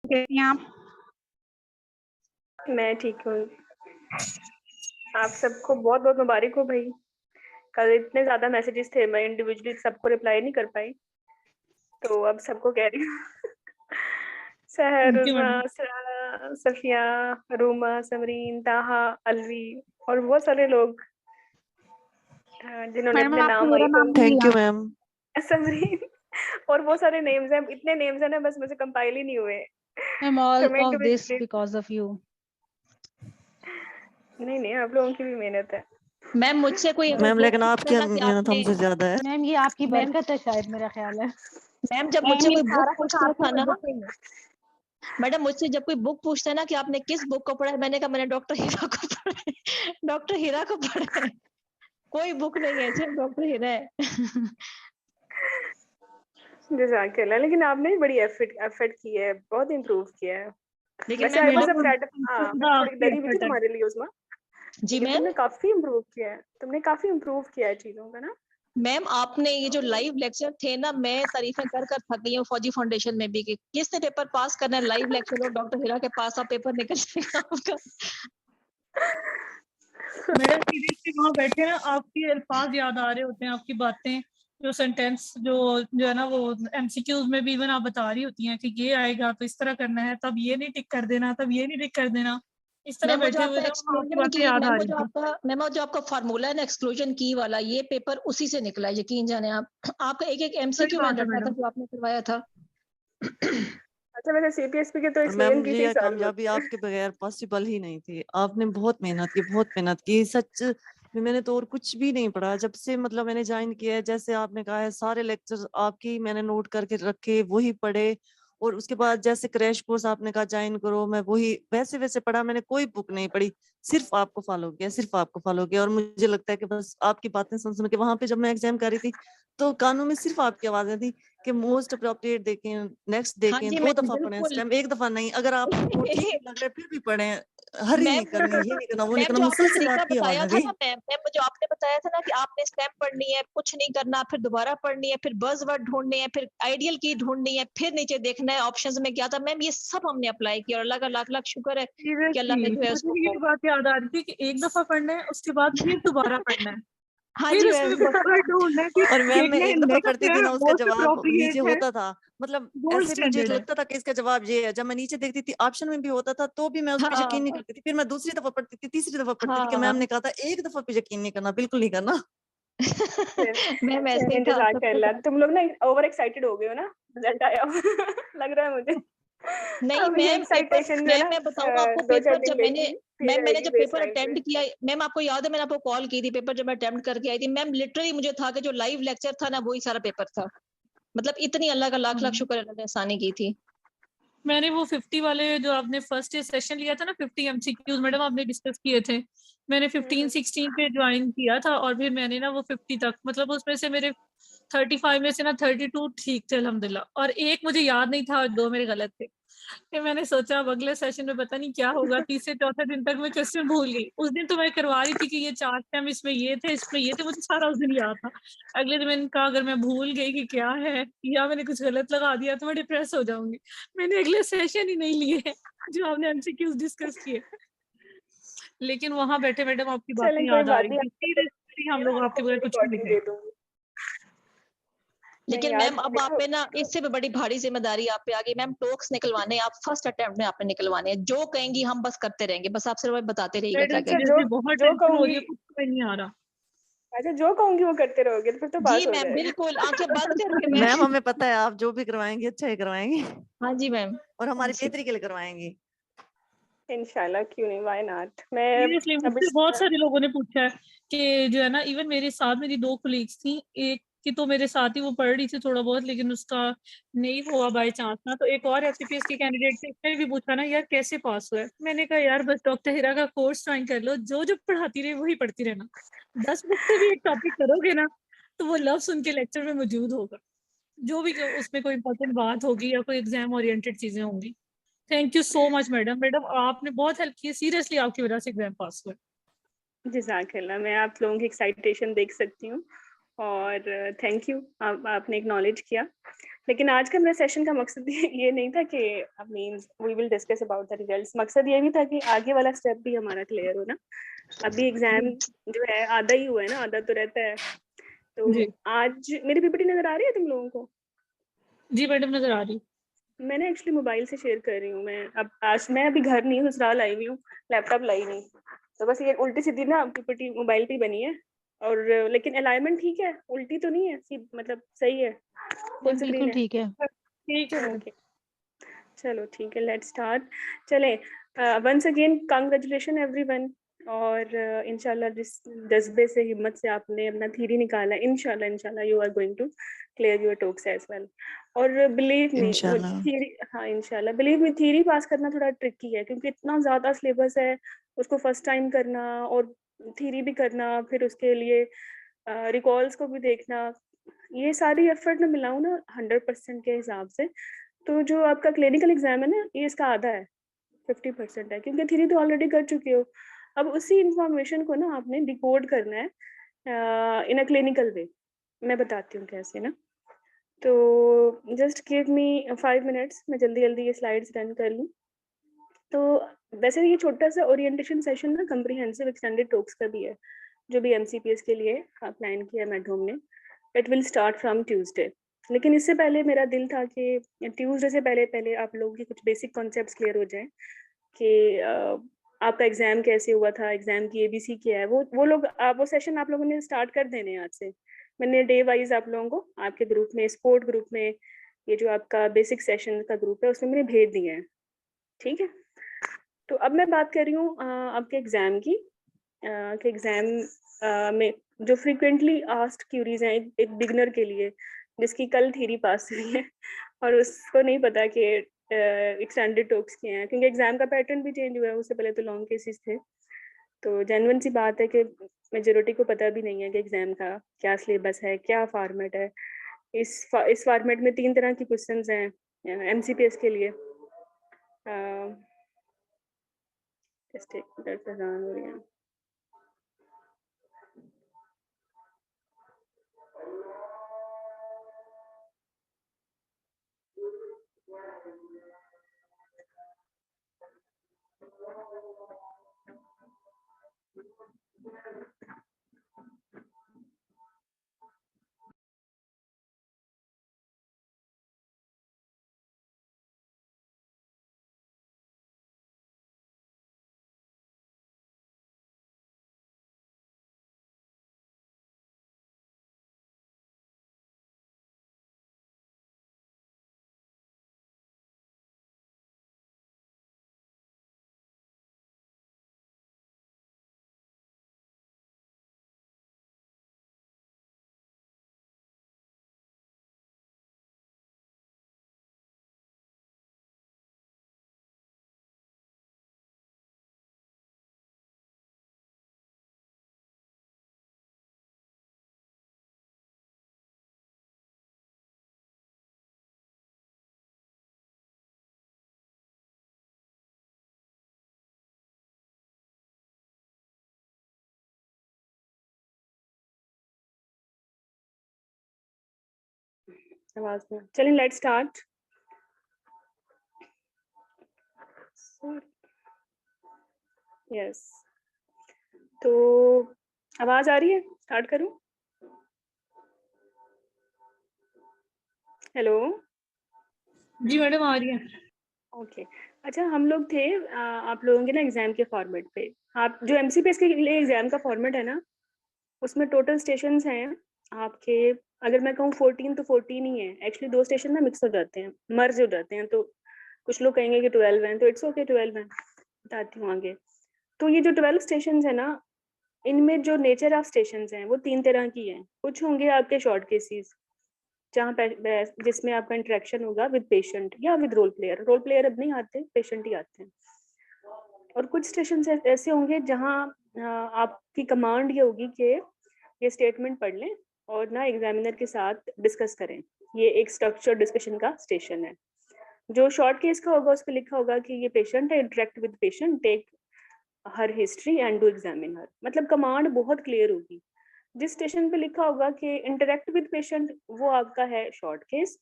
कैसी हैं आप? मैं ठीक हूँ। आप सबको बहुत-बहुत मुबारक हो भई। कल इतने ज़्यादा मैसेजेस थे, मैं इंडिविजुअली सबको रिप्लाई नहीं कर पाई। तो अब सबको कह रही हूँ। सहर, thank you उज़मा, madam. Safia, Ruma, Samreen, ताहा, अलवी और बहुत सारे लोग जिन्होंने मैडम अपने आपने नाम मेरा आई नाम तो नहीं थैंक यू लिया। मैम। समरीन और बहुत सारे नेम्स हैं, इतने नेम्स हैं ना बस मुझसे कंपाइल ही नहीं हुए। मैम ऑल तो मैं of this individually because of you. नहीं, आप लोगों की भी मेहनत है। मैम मुझसे कोई अगर मैम बुक लेकिन पूछता आपकी ना कि मेहनत आपने हमसे ज्यादा है। मैम ये आपकी मैम बरकत है शायद, मेरा ख्याल है। मैम जब मैम मुझसे ये कोई बुक सारा कुछ पूछता आपकी था ना, वजह से ही है। मैडम मुझसे जब कोई बुक पूछता है ना कि आपने किस बुक को पढ़ा है, मैंने कहा मैंने डॉक्टर हीरा को पढ़ा है। डॉक्टर हीरा को पढ़ा है। कोई बुक नहीं है, सिर्फ डॉक्टर हीरा है। जज़ाकल्लाह, लेकिन आपने भी बड़ी एफर्ट की है, बहुत इम्प्रूव किया है। लेकिन वैसे ma'am I was madam upset मैं थोड़ी आपकी डरी भी थी एफर्ट है। तुम्हारे लिए उज़मा, जी लेकिन मैम। तुमने काफ़ी इम्प्रूव किया है। तुमने काफ़ी इम्प्रूव किया है चीज़ों का ना। मैम आपने ये जो लाइव लेक्चर थे ना, मैं तारीफें कर कर थक गई हूँ फौजी फाउंडेशन में भी कि किसने पेपर पास करना है, लाइव लेक्चर और डॉक्टर हीरा के पास आप पेपर निकल जाएगा आपका। मैडम सीरियसली वहाँ बैठे ना आपके अल्फाज याद आ रहे होते हैं, आपकी बातें, जो सेंटेंस जो है ना वो एमसीक्यूज में भी इवन आप बता रही होती हैं कि ये आएगा तो इस तरह करना है, तब ये नहीं टिक कर देना, तब ये नहीं टिक कर देना। इस तरह मैम वो जो बैठे हुए आपका ना वहाँ आपकी एक्सक्लूजन बातें की याद आ मैम वो रही जो थी। आपका मैम वो जो आपका फार्मूला है ना एक्सक्लूजन की वाला, ये पेपर उसी से निकला है, यकीन जाने आप। आपका एक-एक सही एमसीक्यू मैंने बात है रटा था मैडम। जो आपने करवाया था। अच्छा वैसे सीपीएसपी के तो और मैम एक्सक्लूजन की जी थी ये सारी कामयाबी होती है। आपके बगैर पॉसिबल ही नहीं थी। आपने बहुत मेहनत की, बहुत मेहनत की। सच में मैंने तो और कुछ भी नहीं पढ़ा जब से मतलब मैंने ज्वाइन किया है। जैसे आपने कहा है सारे लेक्चर्स आपकी मैंने नोट करके रखे, वही पढ़े। और उसके बाद जैसे क्रैश कोर्स आपने कहा ज्वाइन करो, मैं वही वैसे पढ़ा। मैंने कोई बुक नहीं पढ़ी, सिर्फ आपको फॉलो किया, सिर्फ आपको फॉलो किया। और मुझे लगता है कि बस आपकी बातें सुन के वहां पे जब मैं एग्जाम कर रही थी तो कानों में सिर्फ आपकी आवाजें थी कि मोस्ट अप्रोप्रिएट देखें, नेक्स्ट हाँ देखें, जी 2 मैम, दफा पढ़ें इस बिल्कुल। टाइम, 1 दफा नहीं। अगर आपको ठीक नहीं लग रहा है फिर भी पढ़ें, हरी नहीं मैम करनी, ये नहीं करना, वो नहीं मैम करना, जो आपने मुसलसल तरीका आपकी बताया आवाजें था थी। ना मैम जो आपने बताया था ना कि आपने स्टेम पढ़नी है, कुछ नहीं करना, फिर दोबारा पढ़नी है, फिर बज़वर्ड ढूँढने हैं, फिर आइडियल की ढूँढनी है, फिर नीचे देखना है ऑप्शंस में क्या था। मैम ये सब हमने अप्लाई किया और अल्लाह का लाख-लाख शुक्र है कि अल्लाह ने सीरियसली जो है मुझे भी उसको ये बात याद आ रही थी कि एक दफा पढ़ना है, उसके बाद फिर दोबारा पढ़ना है, हाँ फिर जी उसमें मैम। बफर ढूंढना है कि और मैम मैं देखना है एक दफा नेक्स्ट पढ़ती है, थी ना उसका मोस्ट जवाब नीचे अप्रोप्रिएट है, होता था, मतलब गोल्ड ऐसे मुझे स्टैंडर्ड है। लगता था कि इसका जवाब ये है। जब मैं नीचे देखती थी ऑप्शन में भी होता था तो भी मैं उस पर यकीन नहीं हाँ, करती थी। फिर मैं दूसरी दफा पढ़ती थी, तीसरी दफा पढ़ती थी कि मैम हाँ। ने कहा था एक दफा पे यकीन नहीं करना, बिल्कुल नहीं करना। मैम ऐसे ही चलें था सबके जज़ाकल्लाह। साथ। तुम लोग ना ओवर एक्साइटेड हो गए हो ना, रिजल्ट आया हो लग रहा है मुझे। नहीं अब ये मैम पेपर एक्साइटेशन जो है मैम ना मैं बताऊँ आपको 2-4 पेपर दिन जब मैंने लेगी फिर मैम मैंने रहेगी जब पेपर बेसलाइन पे। अटेम्प्ट किया मैम आपको याद है मैंने आपको कॉल की थी पेपर जब मैं अटेम्प्ट करके आई थी मैम लिटरली मुझे था कि जो लाइव लेक्चर था ना वही सारा पेपर था। मतलब इतनी अल्लाह का लाख-लाख हम्म। शुक्र है अल्लाह ने आसानी की थी। मैंने वो 50 वाले जो आपने फर्स्ट सेशन लिया था ना, 50 एमसीक्यूज मैडम आपने डिस्कस किए थे, मैंने हुँ, 15 हुँ। 16 पे ज्वाइन किया था और फिर मैंने ना वो 50 तक, मतलब उसमें से मेरे 35 में से ना 32 ठीक थे अल्हम्दुलिल्लाह, और एक मुझे याद नहीं था और 2 मेरे गलत थे। फिर मैंने सोचा अब अगले सेशन में पता नहीं क्या होगा, तीसरे चौथे दिन तक मैं क्वेश्चन भूल गई। उस दिन तो मैं करवा रही थी कि ये 4 टर्म इसमें ये थे, इसमें ये थे, मुझे सारा उस दिन याद था। अगले दिन मैंने कहा अगर मैं भूल गई कि क्या है या मैंने कुछ गलत लगा दिया तो मैं डिप्रेस हो जाऊँगी। मैंने अगले सेशन ही नहीं लिए जो आपने एमसीक्यूज़ डिस्कस किए। लेकिन वहाँ बैठे मैडम आपकी बातें चलें कोई याद आ बात रही नहीं, थी। सीरियसली हम लोग आपको आपके मैं बगैर कुछ नहीं रिकॉर्डिंग थे। दे दूँगी। नहीं लेकिन यार मैम अब आप देखो पे ना इससे भी बड़ी भारी ज़िम्मेदारी आप पे आ गई मैम टॉक्स निकलवाने हैं, आप फर्स्ट अटेम्प्ट में आपने निकलवाने हैं। जो कहेंगी हम बस करते रहेंगे। बस आप सिर्फ बताते रहिएगा मैडम क्या-क्या। अच्छा जो सीरियसली बहुत जो टेंशन हो रही कहूँगी है, कुछ समझ नहीं आ रहा। अच्छा जो कहूँगी वो करते रहोगे तो फिर तो जी पास हो मैम, जाएगा। बिल्कुल आँखें बंद करके मैं मैम हमें पता है आप जो भी करवाएंगी अच्छा ही करवाएंगी हाँ जी मैम। और हमारी जी। बेहतरी के लिए करवाएंगी। इंशाल्लाह क्यों नहीं, व्हाई नॉट। मैं सीरियसली अभी मुझसे बहुत सारे लोगों ने पूछा है कि जो है ना, इवन मेरे साथ मेरी 2 कलीग्स थी, एक की तो मेरे साथ ही वो पढ़ रही थी थोड़ा बहुत, लेकिन उसका नहीं हुआ बाय चांस ना, तो एक और एफसीपीएस की कैंडिडेट थी, उसने भी पूछा ना यार कैसे पास हुआ है? मैंने कहा यार बस डॉक्टर हिरा का कोर्स ज्वाइन कर लो, जो पढ़ाती रहे वही पढ़ती रहना। 10 बुक से भी एक टॉपिक करोगे ना, तो वो लफ्ज़ उनके लेक्चर में मौजूद होगा। जो भी उसमें कोई इम्पोर्टेंट बात होगी या कोई एग्ज़ाम ओरिएंटेड चीज़ें होंगी। Thank you so much madam. Madam आपने बहुत हेल्प की है, सीरियसली आपकी वजह से एग्ज़ाम पास हुआ है। जज़ाकल्लाह मैं आप लोगों की एक्साइटेशन देख सकती हूँ और थैंक यू आपने एक्नॉलेज किया। लेकिन आज का मेरे सेशन का मकसद ये नहीं था कि means we will discuss about the results. मकसद ये भी था कि आगे वाला स्टेप भी हमारा क्लियर हो ना। अभी एग्जाम जो है आधा ही हुआ है ना, आधा तो रहता है। तो जी आज मेरी पीपीटी नजर आ रही है तुम लोगों को? जी मैडम नजर आ रही। मैंने एक्चुअली मोबाइल से शेयर कर रही हूँ। मैं अब आज मैं अभी घर नहीं हूँ, ससुराल आई हुई हूँ, लैपटॉप लाई नहीं। तो बस ये उल्टी सीधी ना पीपीटी मोबाइल पे ही बनी है। और लेकिन अलाइनमेंट ठीक है, उल्टी तो नहीं है, मतलब सही है, फुल स्क्रीन बिल्कुल है। ठीक है। ठीक है मैडम। ओके चलो ठीक है, लेट्स स्टार्ट। चलें, वंस अगेन कांग्रेचुलेशन एवरीवन। और इंशाल्लाह जिस जज्बे से, हिम्मत से आपने अपना थ्योरी निकाला, इंशाल्लाह you are going to clear your talks as well. और बिलीव मी इंशाल्लाह। थ्योरी, हाँ इंशाल्लाह, बिलीव मी थ्योरी पास करना थोड़ा ट्रिकी है, क्योंकि इतना ज़्यादा सिलेबस है, उसको फर्स्ट टाइम करना और थ्योरी भी करना, फिर उसके लिए रिकॉल्स को भी देखना, ये सारी एफर्ट में मिलाऊँ ना 100% के हिसाब से, तो जो आपका क्लिनिकल एग्जाम है ना, ये इसका आधा है, 50% है, क्योंकि थ्योरी तो ऑलरेडी कर चुके हो। अब उसी इंफॉर्मेशन को ना आपने डिकोड करना है इन अ क्लिनिकल वे। मैं बताती हूँ कैसे ना। तो जस्ट गिव मी 5 मिनट्स, मैं जल्दी जल्दी ये स्लाइड्स रन कर लूँ। तो वैसे ये छोटा सा ओरिएंटेशन सेशन ना कम्प्रीहेंसिव एक्सटेंडेड टॉक्स का भी है, जो भी एमसीपीएस के लिए प्लान किया है मैडम ने। It will start from Tuesday. लेकिन इससे पहले मेरा दिल था कि ट्यूसडे से पहले पहले आप लोगों की कुछ बेसिक कॉन्सेप्ट्स क्लियर हो जाएं कि आपका एग्जाम कैसे हुआ था, एग्जाम की एबीसी क्या है, वो लोग वो सेशन आप लोगों ने स्टार्ट कर देने हैं आज से। मैंने डे वाइज आप लोगों को आपके ग्रुप में, स्पोर्ट ग्रुप में, ये जो आपका बेसिक सेशन का ग्रुप है उसमें मैंने भेज दिए हैं, ठीक है। तो अब मैं बात कर रही हूँ आपके एग्जाम की, कि एग्जाम में जो फ्रीक्वेंटली आस्क्ड क्यूरीज हैं एक बिगनर के लिए, जिसकी कल थ्योरी पास हुई है और उसको नहीं पता कि एक्सटेंडेड टॉक्स क्या हैं, क्योंकि एग्जाम का पैटर्न भी चेंज हुआ है, उससे पहले तो लॉन्ग केसेस थे। तो जेन्युइन सी बात है कि मेजोरिटी को पता भी नहीं है कि एग्जाम का क्या सिलेबस है, क्या फॉर्मेट है। इस फॉर्मेट में 3 तरह की क्वेश्चंस हैं एमसीपीएस के लिए। जस्ट एक मिनट से रन हो रही है। आवाज में चलिए, लेट्स स्टार्ट। यस, तो आवाज आ रही है? स्टार्ट करूं? हेलो। जी मैडम आ रही है। ओके अच्छा, हम लोग थे आप लोगों के ना एग्जाम के फॉर्मेट पे। आप जो एमसीपीएस के लिए एग्जाम का फॉर्मेट है ना, उसमें टोटल स्टेशंस हैं आपके, अगर मैं कहूँ 14 तो 14 ही है। एक्चुअली 2 स्टेशन ना मिक्स हो जाते हैं, मर्ज हो जाते हैं, तो कुछ लोग कहेंगे कि 12 हैं, तो इट्स ओके 12 हैं, बताती हूँ आगे। तो ये जो 12 स्टेशन है ना, इनमें जो नेचर ऑफ स्टेशन हैं वो 3 तरह की हैं। कुछ होंगे आपके शॉर्ट केसेस, जहाँ जिसमें आपका इंटरेक्शन होगा विद पेशेंट या with role player. Role player अब नहीं आते, पेशेंट ही आते हैं। और कुछ स्टेशन ऐसे होंगे जहाँ आपकी कमांड ये होगी कि ये स्टेटमेंट पढ़ लें और ना एग्जामिनर के साथ डिस्कस करें। ये एक स्ट्रक्चर डिस्कशन का स्टेशन है। जो शॉर्ट केस का होगा उस पर लिखा होगा कि ये पेशेंट है, interact with patient, take her history and do examine her. मतलब कमांड बहुत क्लियर होगी। जिस स्टेशन पे लिखा होगा कि इंटरेक्ट विद पेशेंट, वो आपका है शॉर्ट केस।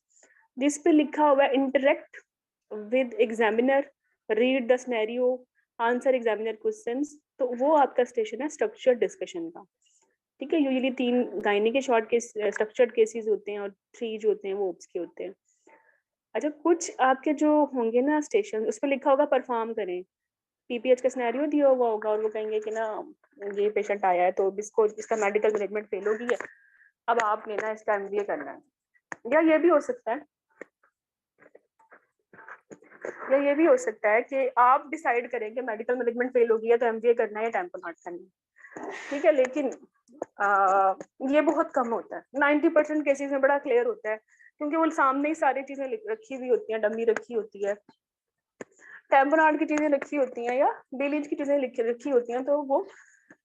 जिस पे लिखा हुआ है interact with examiner, read the scenario, answer examiner questions, तो वो आपका स्टेशन है स्ट्रक्चर्ड डिस्कशन का। ठीक है, यूजुअली 3 गायनी के शॉर्ट केस स्ट्रक्चर्ड केसेस होते हैं और 3 जो होते हैं वो ओप्स के होते हैं। अच्छा, कुछ आपके जो होंगे ना स्टेशन, उस पर लिखा होगा परफॉर्म करें, पीपीएच का सिनेरियो दिया हुआ होगा और वो कहेंगे कि ना ये पेशेंट आया है तो इसको इसका मेडिकल मैनेजमेंट फेल हो गई है, अब आपने ना इसका एमबीए करना है। या ये भी हो सकता है, या ये भी हो सकता है कि आप डिसाइड करें कि मेडिकल मैनेजमेंट फेल हो गई है तो एमबीए करना है या टेम्पो नॉट करना है। ठीक है, लेकिन ये बहुत कम होता है। 90% केसेस में बड़ा क्लियर होता है, क्योंकि वो सामने ही सारी चीजें रखी हुई होती हैं, डमी रखी होती है, टेम्पोनार्ड की चीजें रखी होती हैं या बेलीज की चीजें रखी होती हैं, तो वो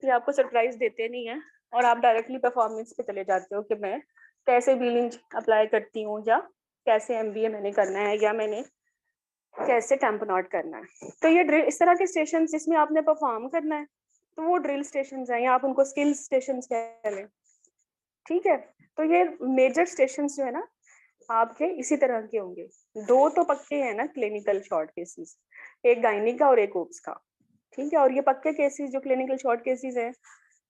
ये आपको सरप्राइज देते नहीं है और आप डायरेक्टली परफॉर्मेंस पे चले जाते हो कि मैं कैसे बिलिंग अप्लाई करती हूँ, या कैसे एमबीए मैंने करना है, या मैंने कैसे टेम्पोनार्ड करना है। तो ये ड्रिल, इस तरह के स्टेशन जिसमें आपने परफॉर्म करना है, तो वो ड्रिल स्टेशन हैं, या आप उनको स्किल स्टेशन कह लें। ठीक है, तो ये मेजर स्टेशन जो है ना आपके इसी तरह के होंगे। 2 तो पक्के हैं ना क्लिनिकल शॉर्ट केसेस, एक गायनी का और एक ओप्स का। ठीक है, और ये पक्के केसेस जो क्लिनिकल शॉर्ट केसेस हैं,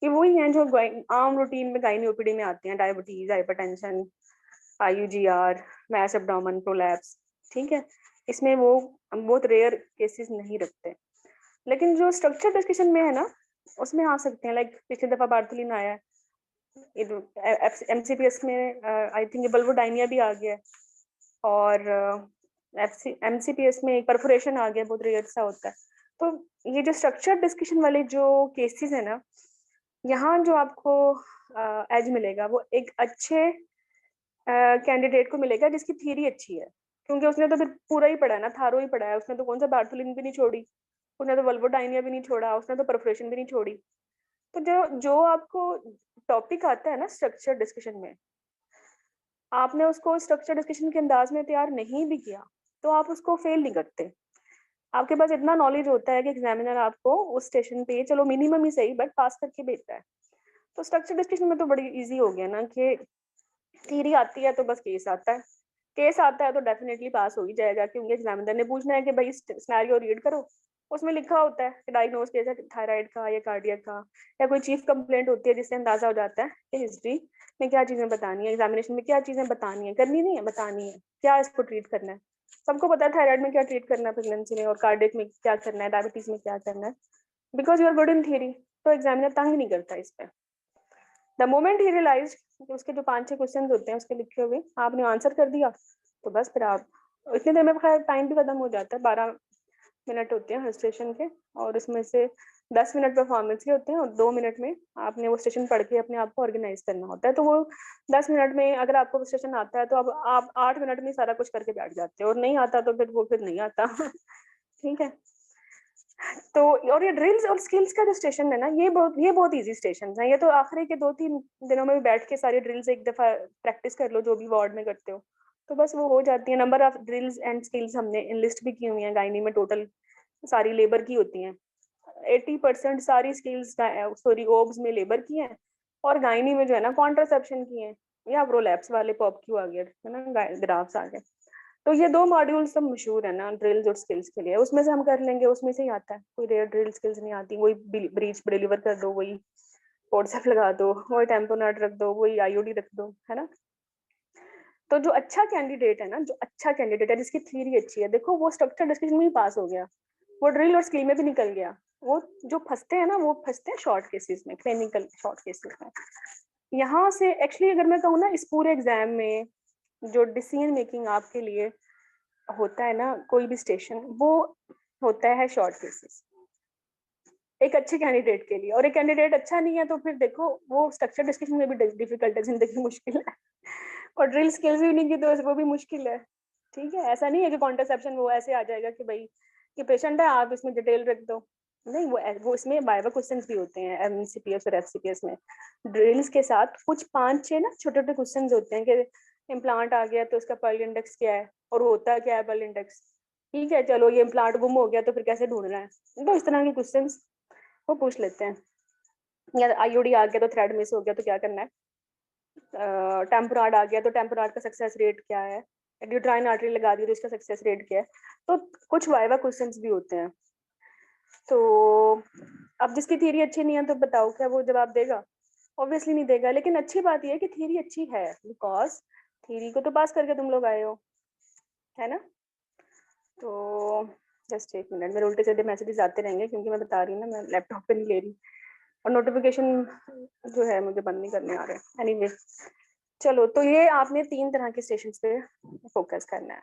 ये वही हैं जो आम रूटीन में गायनी ओपीडी में आते हैं, diabetes, hypertension, IUGR, mass abdomen prolapse. ठीक है, इसमें वो बहुत रेयर केसेस नहीं रखते, लेकिन जो स्ट्रक्चर डिस्कशन में है ना उसमें आ सकते हैं। लाइक पिछली दफा बार्थोलिन आया है, एमसीपीएस में आई थिंक बल्बोडाइनिया भी आ गया है, और एमसीपीएस में एक परफोरेशन आ गया, बहुत रेयर सा होता है। तो ये जो स्ट्रक्चर डिस्कशन वाले जो केसेस है ना, यहाँ जो आपको एज मिलेगा वो एक अच्छे कैंडिडेट को मिलेगा जिसकी थ्योरी अच्छी है, क्योंकि उसने तो फिर पूरा ही पढ़ा है ना, थारो ही पढ़ा है उसने, तो कौन सा बार्थोलिन भी नहीं छोड़ी, उसने तो वल्बोडाइनिया भी नहीं छोड़ा, उसने तो परफोरेशन भी नहीं छोड़ी। तो जो जो आपको टॉपिक आता है ना स्ट्रक्चर डिस्कशन में, आपने उसको स्ट्रक्चर डिस्कशन के अंदाज में तैयार नहीं भी किया तो आप उसको फेल नहीं करते। आपके पास इतना नॉलेज होता है कि एग्जामिनर आपको उस स्टेशन पे, चलो मिनिमम ही सही, बट पास करके भेजता है। तो स्ट्रक्चर डिस्कशन में तो बड़ी इजी हो गया ना कि थ्योरी आती है तो बस केस आता है, केस आता है तो डेफिनेटली पास हो ही जाएगा, क्योंकि एग्जामिनर ने पूछना है कि भाई सिनेरियो रीड करो, उसमें लिखा होता है कि डायग्नोज किया जाए थायराइड का या कार्डियक का, या कोई चीफ कंप्लेंट होती है जिससे अंदाजा हो जाता है कि हिस्ट्री में क्या चीजें बतानी है, एग्जामिनेशन में क्या चीजें बतानी है, करनी नहीं है, बतानी है, क्या इसको ट्रीट करना है। सबको पता है थायराइड में क्या ट्रीट करना है प्रेगनेंसी में, और कार्डियक में क्या करना है, डायबिटीज में क्या करना है, because you are good in theory, तो एग्जामिनर तंग नहीं करता इस पर। द मोमेंट ही रियलाइज कि उसके जो 5-6 क्वेश्चन होते हैं उसके लिखे हुए आपने आंसर कर दिया, तो बस फिर आप इतने देर में टाइम भी खत्म हो जाता है। 12 मिनट होते हैं हर स्टेशन के, और उसमें से 10 मिनट परफॉर्मेंस के होते हैं, और 2 मिनट में आपने वो स्टेशन पढ़ के अपने आप को ऑर्गेनाइज करना होता है। तो वो 10 मिनट में अगर आपको वो स्टेशन आता है तो अब आप 8 मिनट में सारा कुछ करके बैठ जाते हो, और नहीं आता तो फिर वो फिर नहीं आता। ठीक है, तो और ये ड्रिल्स और स्किल्स का जो स्टेशन है ना, ये बहुत इजी स्टेशन है। ये तो आखिरी के 2-3 दिनों में भी बैठ के सारी ड्रिल्स एक दफा प्रैक्टिस कर लो, जो भी वार्ड में करते हो, तो बस वो हो जाती है। Number of drills and skills हमने लिस्ट भी की हुई है गायनी में, टोटल सारी लेबर की होती हैं। 80% सारी स्किल्स सॉरी ओब्स में लेबर की है, और गायनी में जो है ना कॉन्ट्रासेप्शन की है, या प्रोलैप्स वाले पॉप क्यू आ गया है ना, ग्राफ्स आ गए। तो ये 2 मॉड्यूल सब मशहूर है ना ड्रिल्स और स्किल्स के लिए, उसमें से हम कर लेंगे, उसमें से ही आता है। कोई रेयर ड्रिल स्किल्स नहीं आती, वही ब्रीच डिलीवर कर दो, वही फोर्सेप लगा दो, वही टेम्पोनाट रख दो, वही आईओडी रख दो, है ना। तो जो अच्छा कैंडिडेट है ना, जो अच्छा कैंडिडेट है जिसकी थ्योरी अच्छी है, देखो वो स्ट्रक्चर डिस्कशन में ही पास हो गया, वो ड्रिल और स्किल में भी निकल गया। वो जो फंसते हैं ना, वो फंसते हैं शॉर्ट केसेस में, क्लिनिकल शॉर्ट केसेस में। यहाँ से एक्चुअली अगर मैं कहूँ ना, इस पूरे एग्जाम में जो डिसीजन मेकिंग आपके लिए होता है ना, कोई भी स्टेशन, वो होता है शॉर्ट केसेस एक अच्छे कैंडिडेट के लिए। और एक कैंडिडेट अच्छा नहीं है तो फिर देखो वो स्ट्रक्चर डिस्कशन में भी डिफिकल्ट है, जिंदगी मुश्किल है। और ड्रिल स्किल्स भी नहीं की तो वो भी मुश्किल है। ठीक है, ऐसा नहीं है कि कॉन्ट्रासेप्शन वो ऐसे आ जाएगा कि भाई कि पेशेंट है आप इसमें डिटेल रख दो, नहीं, वो इसमें वाइवा क्वेश्चंस भी होते हैं एमसीपीएस और एफसीपीएस में। ड्रिल्स के साथ कुछ 5-6 ना छोटे छोटे क्वेश्चंस होते हैं कि इम्प्लांट आ गया तो उसका पर्ल इंडेक्स क्या है, और होता क्या है पर्ल इंडेक्स। ठीक है, चलो ये इम्प्लांट गुम हो गया तो फिर कैसे ढूंढना है, तो इस तरह के क्वेश्चंस वो पूछ लेते हैं। या आईओडी आ गया तो थ्रेड मिस हो गया तो क्या करना है, टेम्पोराड आ गया तो टेम्पोराड का सक्सेस रेट क्या है, यूट्राइन आर्टरी लगा दी तो इसका सक्सेस रेट क्या है। तो कुछ वाइवा क्वेश्चंस भी होते हैं। तो अब जिसकी थ्योरी अच्छी नहीं है तो बताओ क्या वो जवाब देगा? ऑब्वियसली नहीं देगा। लेकिन अच्छी बात यह है कि थ्योरी अच्छी है, बिकॉज थ्योरी को तो पास करके तुम लोग आए हो, है ना। तो जस्ट एक मिनट, मेरे उल्टे सीधे मैसेजेस आते रहेंगे क्योंकि मैं बता रही हूँ ना, मैं लैपटॉप पे नहीं ले रही और नोटिफिकेशन जो है मुझे बंद नहीं करने आ रहे। एनीवे चलो, तो ये आपने 3 तरह के स्टेशन पे फोकस करना है।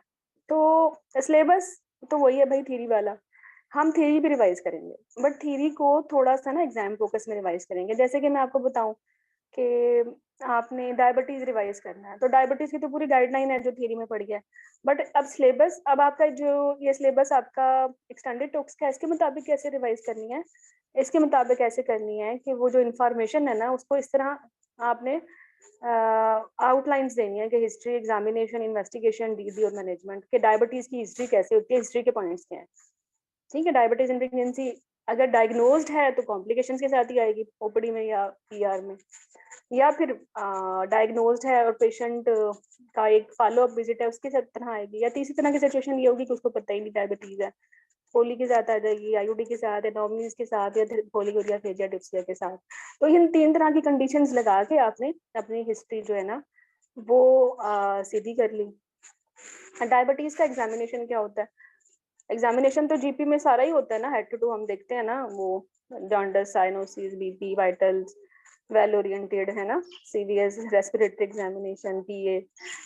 तो सिलेबस तो वही है भाई, थ्योरी वाला। हम थ्योरी भी रिवाइज करेंगे, बट थ्योरी को थोड़ा सा ना एग्जाम फोकस में रिवाइज करेंगे। जैसे कि मैं आपको बताऊं कि आपने डायबिटीज रिवाइज करना है, तो डायबिटीज की तो पूरी गाइडलाइन है जो थ्योरी में पढ़ गया। बट अब सिलेबस, अब आपका जो ये सिलेबस आपका एक्सटेंडेड टॉक्स का, इसके मुताबिक कैसे रिवाइज करनी है, इसके मुताबिक ऐसे करनी है कि वो जो इंफॉर्मेशन है ना उसको इस तरह आपने आउटलाइंस देनी है कि हिस्ट्री, एग्जामिनेशन, इन्वेस्टिगेशन, डीडी और मैनेजमेंट के डायबिटीज की हिस्ट्री कैसे होती है, हिस्ट्री के पॉइंट्स क्या है। ठीक है, डायबिटीज इन प्रेगनेंसी अगर डायग्नोज्ड है तो कॉम्प्लिकेशंस के साथ ही आएगी ओपीडी में या पीआर में, या फिर डायग्नोज्ड है और पेशेंट का एक फॉलो अप विजिट है उसके साथ तरह आएगी, या तीसरी तरह की सिचुएशन ये होगी कि उसको पता ही नहीं डायबिटीज है, पोली के साथ आ जाएगी, आईयूडी के साथ, एनोमलीज के साथ, या पोलीगोरिया फेजिया डिप्सिया के साथ। तो इन 3 तरह की कंडीशंस लगा के आपने अपनी हिस्ट्री जो है ना वो सीधी कर ली। डायबिटीज का एग्जामिनेशन क्या होता है? एग्जामिनेशन तो जीपी में सारा ही होता है ना, हेड टू टू हम देखते हैं ना, वो jaundice, cyanosis, BP, vitals, well oriented, है ना, सीवीएस, रेस्पिरेटरी एग्जामिनेशन, पीए।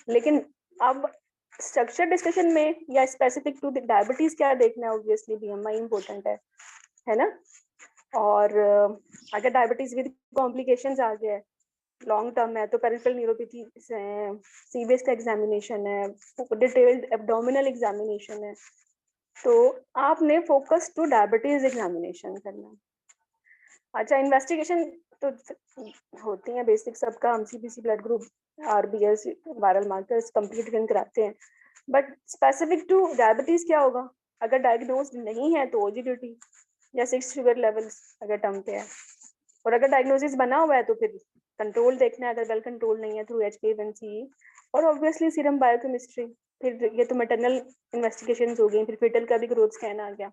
लेकिन अब स्ट्रक्चर डिस्कशन में या स्पेसिफिक टू डायबिटीज क्या देखना है, ऑब्वियसली बीएमआई इंपॉर्टेंट है ना। और अगर डायबिटीज विद कॉम्प्लिकेशंस आ गया है, लॉन्ग टर्म है, तो पेरिफेरल न्यूरोपैथी है, सीवीएस का एग्जामिनेशन है, डिटेल्ड एब्डोमिनल एग्जामिनेशन है, तो आपने फोकस टू डायबिटीज एग्जामिनेशन करना है। अच्छा, इन्वेस्टिगेशन तो होती है बेसिक सबका, हम CBC, blood group, RBS, viral markers complete कराते हैं। बट स्पेसिफिक टू डायबिटीज क्या होगा? अगर डायग्नोज नहीं है तो ओजीडीटी या 6 शुगर लेवल्स अगर टर्म पे है, और अगर डायग्नोसिस बना हुआ है तो फिर कंट्रोल देखना है, अगर वेल कंट्रोल नहीं है थ्रू HbA1c, और ऑब्वियसली सीरम बायोकेमिस्ट्री। फिर ये तो मैटरनल इन्वेस्टिगेशंस हो गई, फिर फीटल का भी ग्रोथ स्कैन आ गया।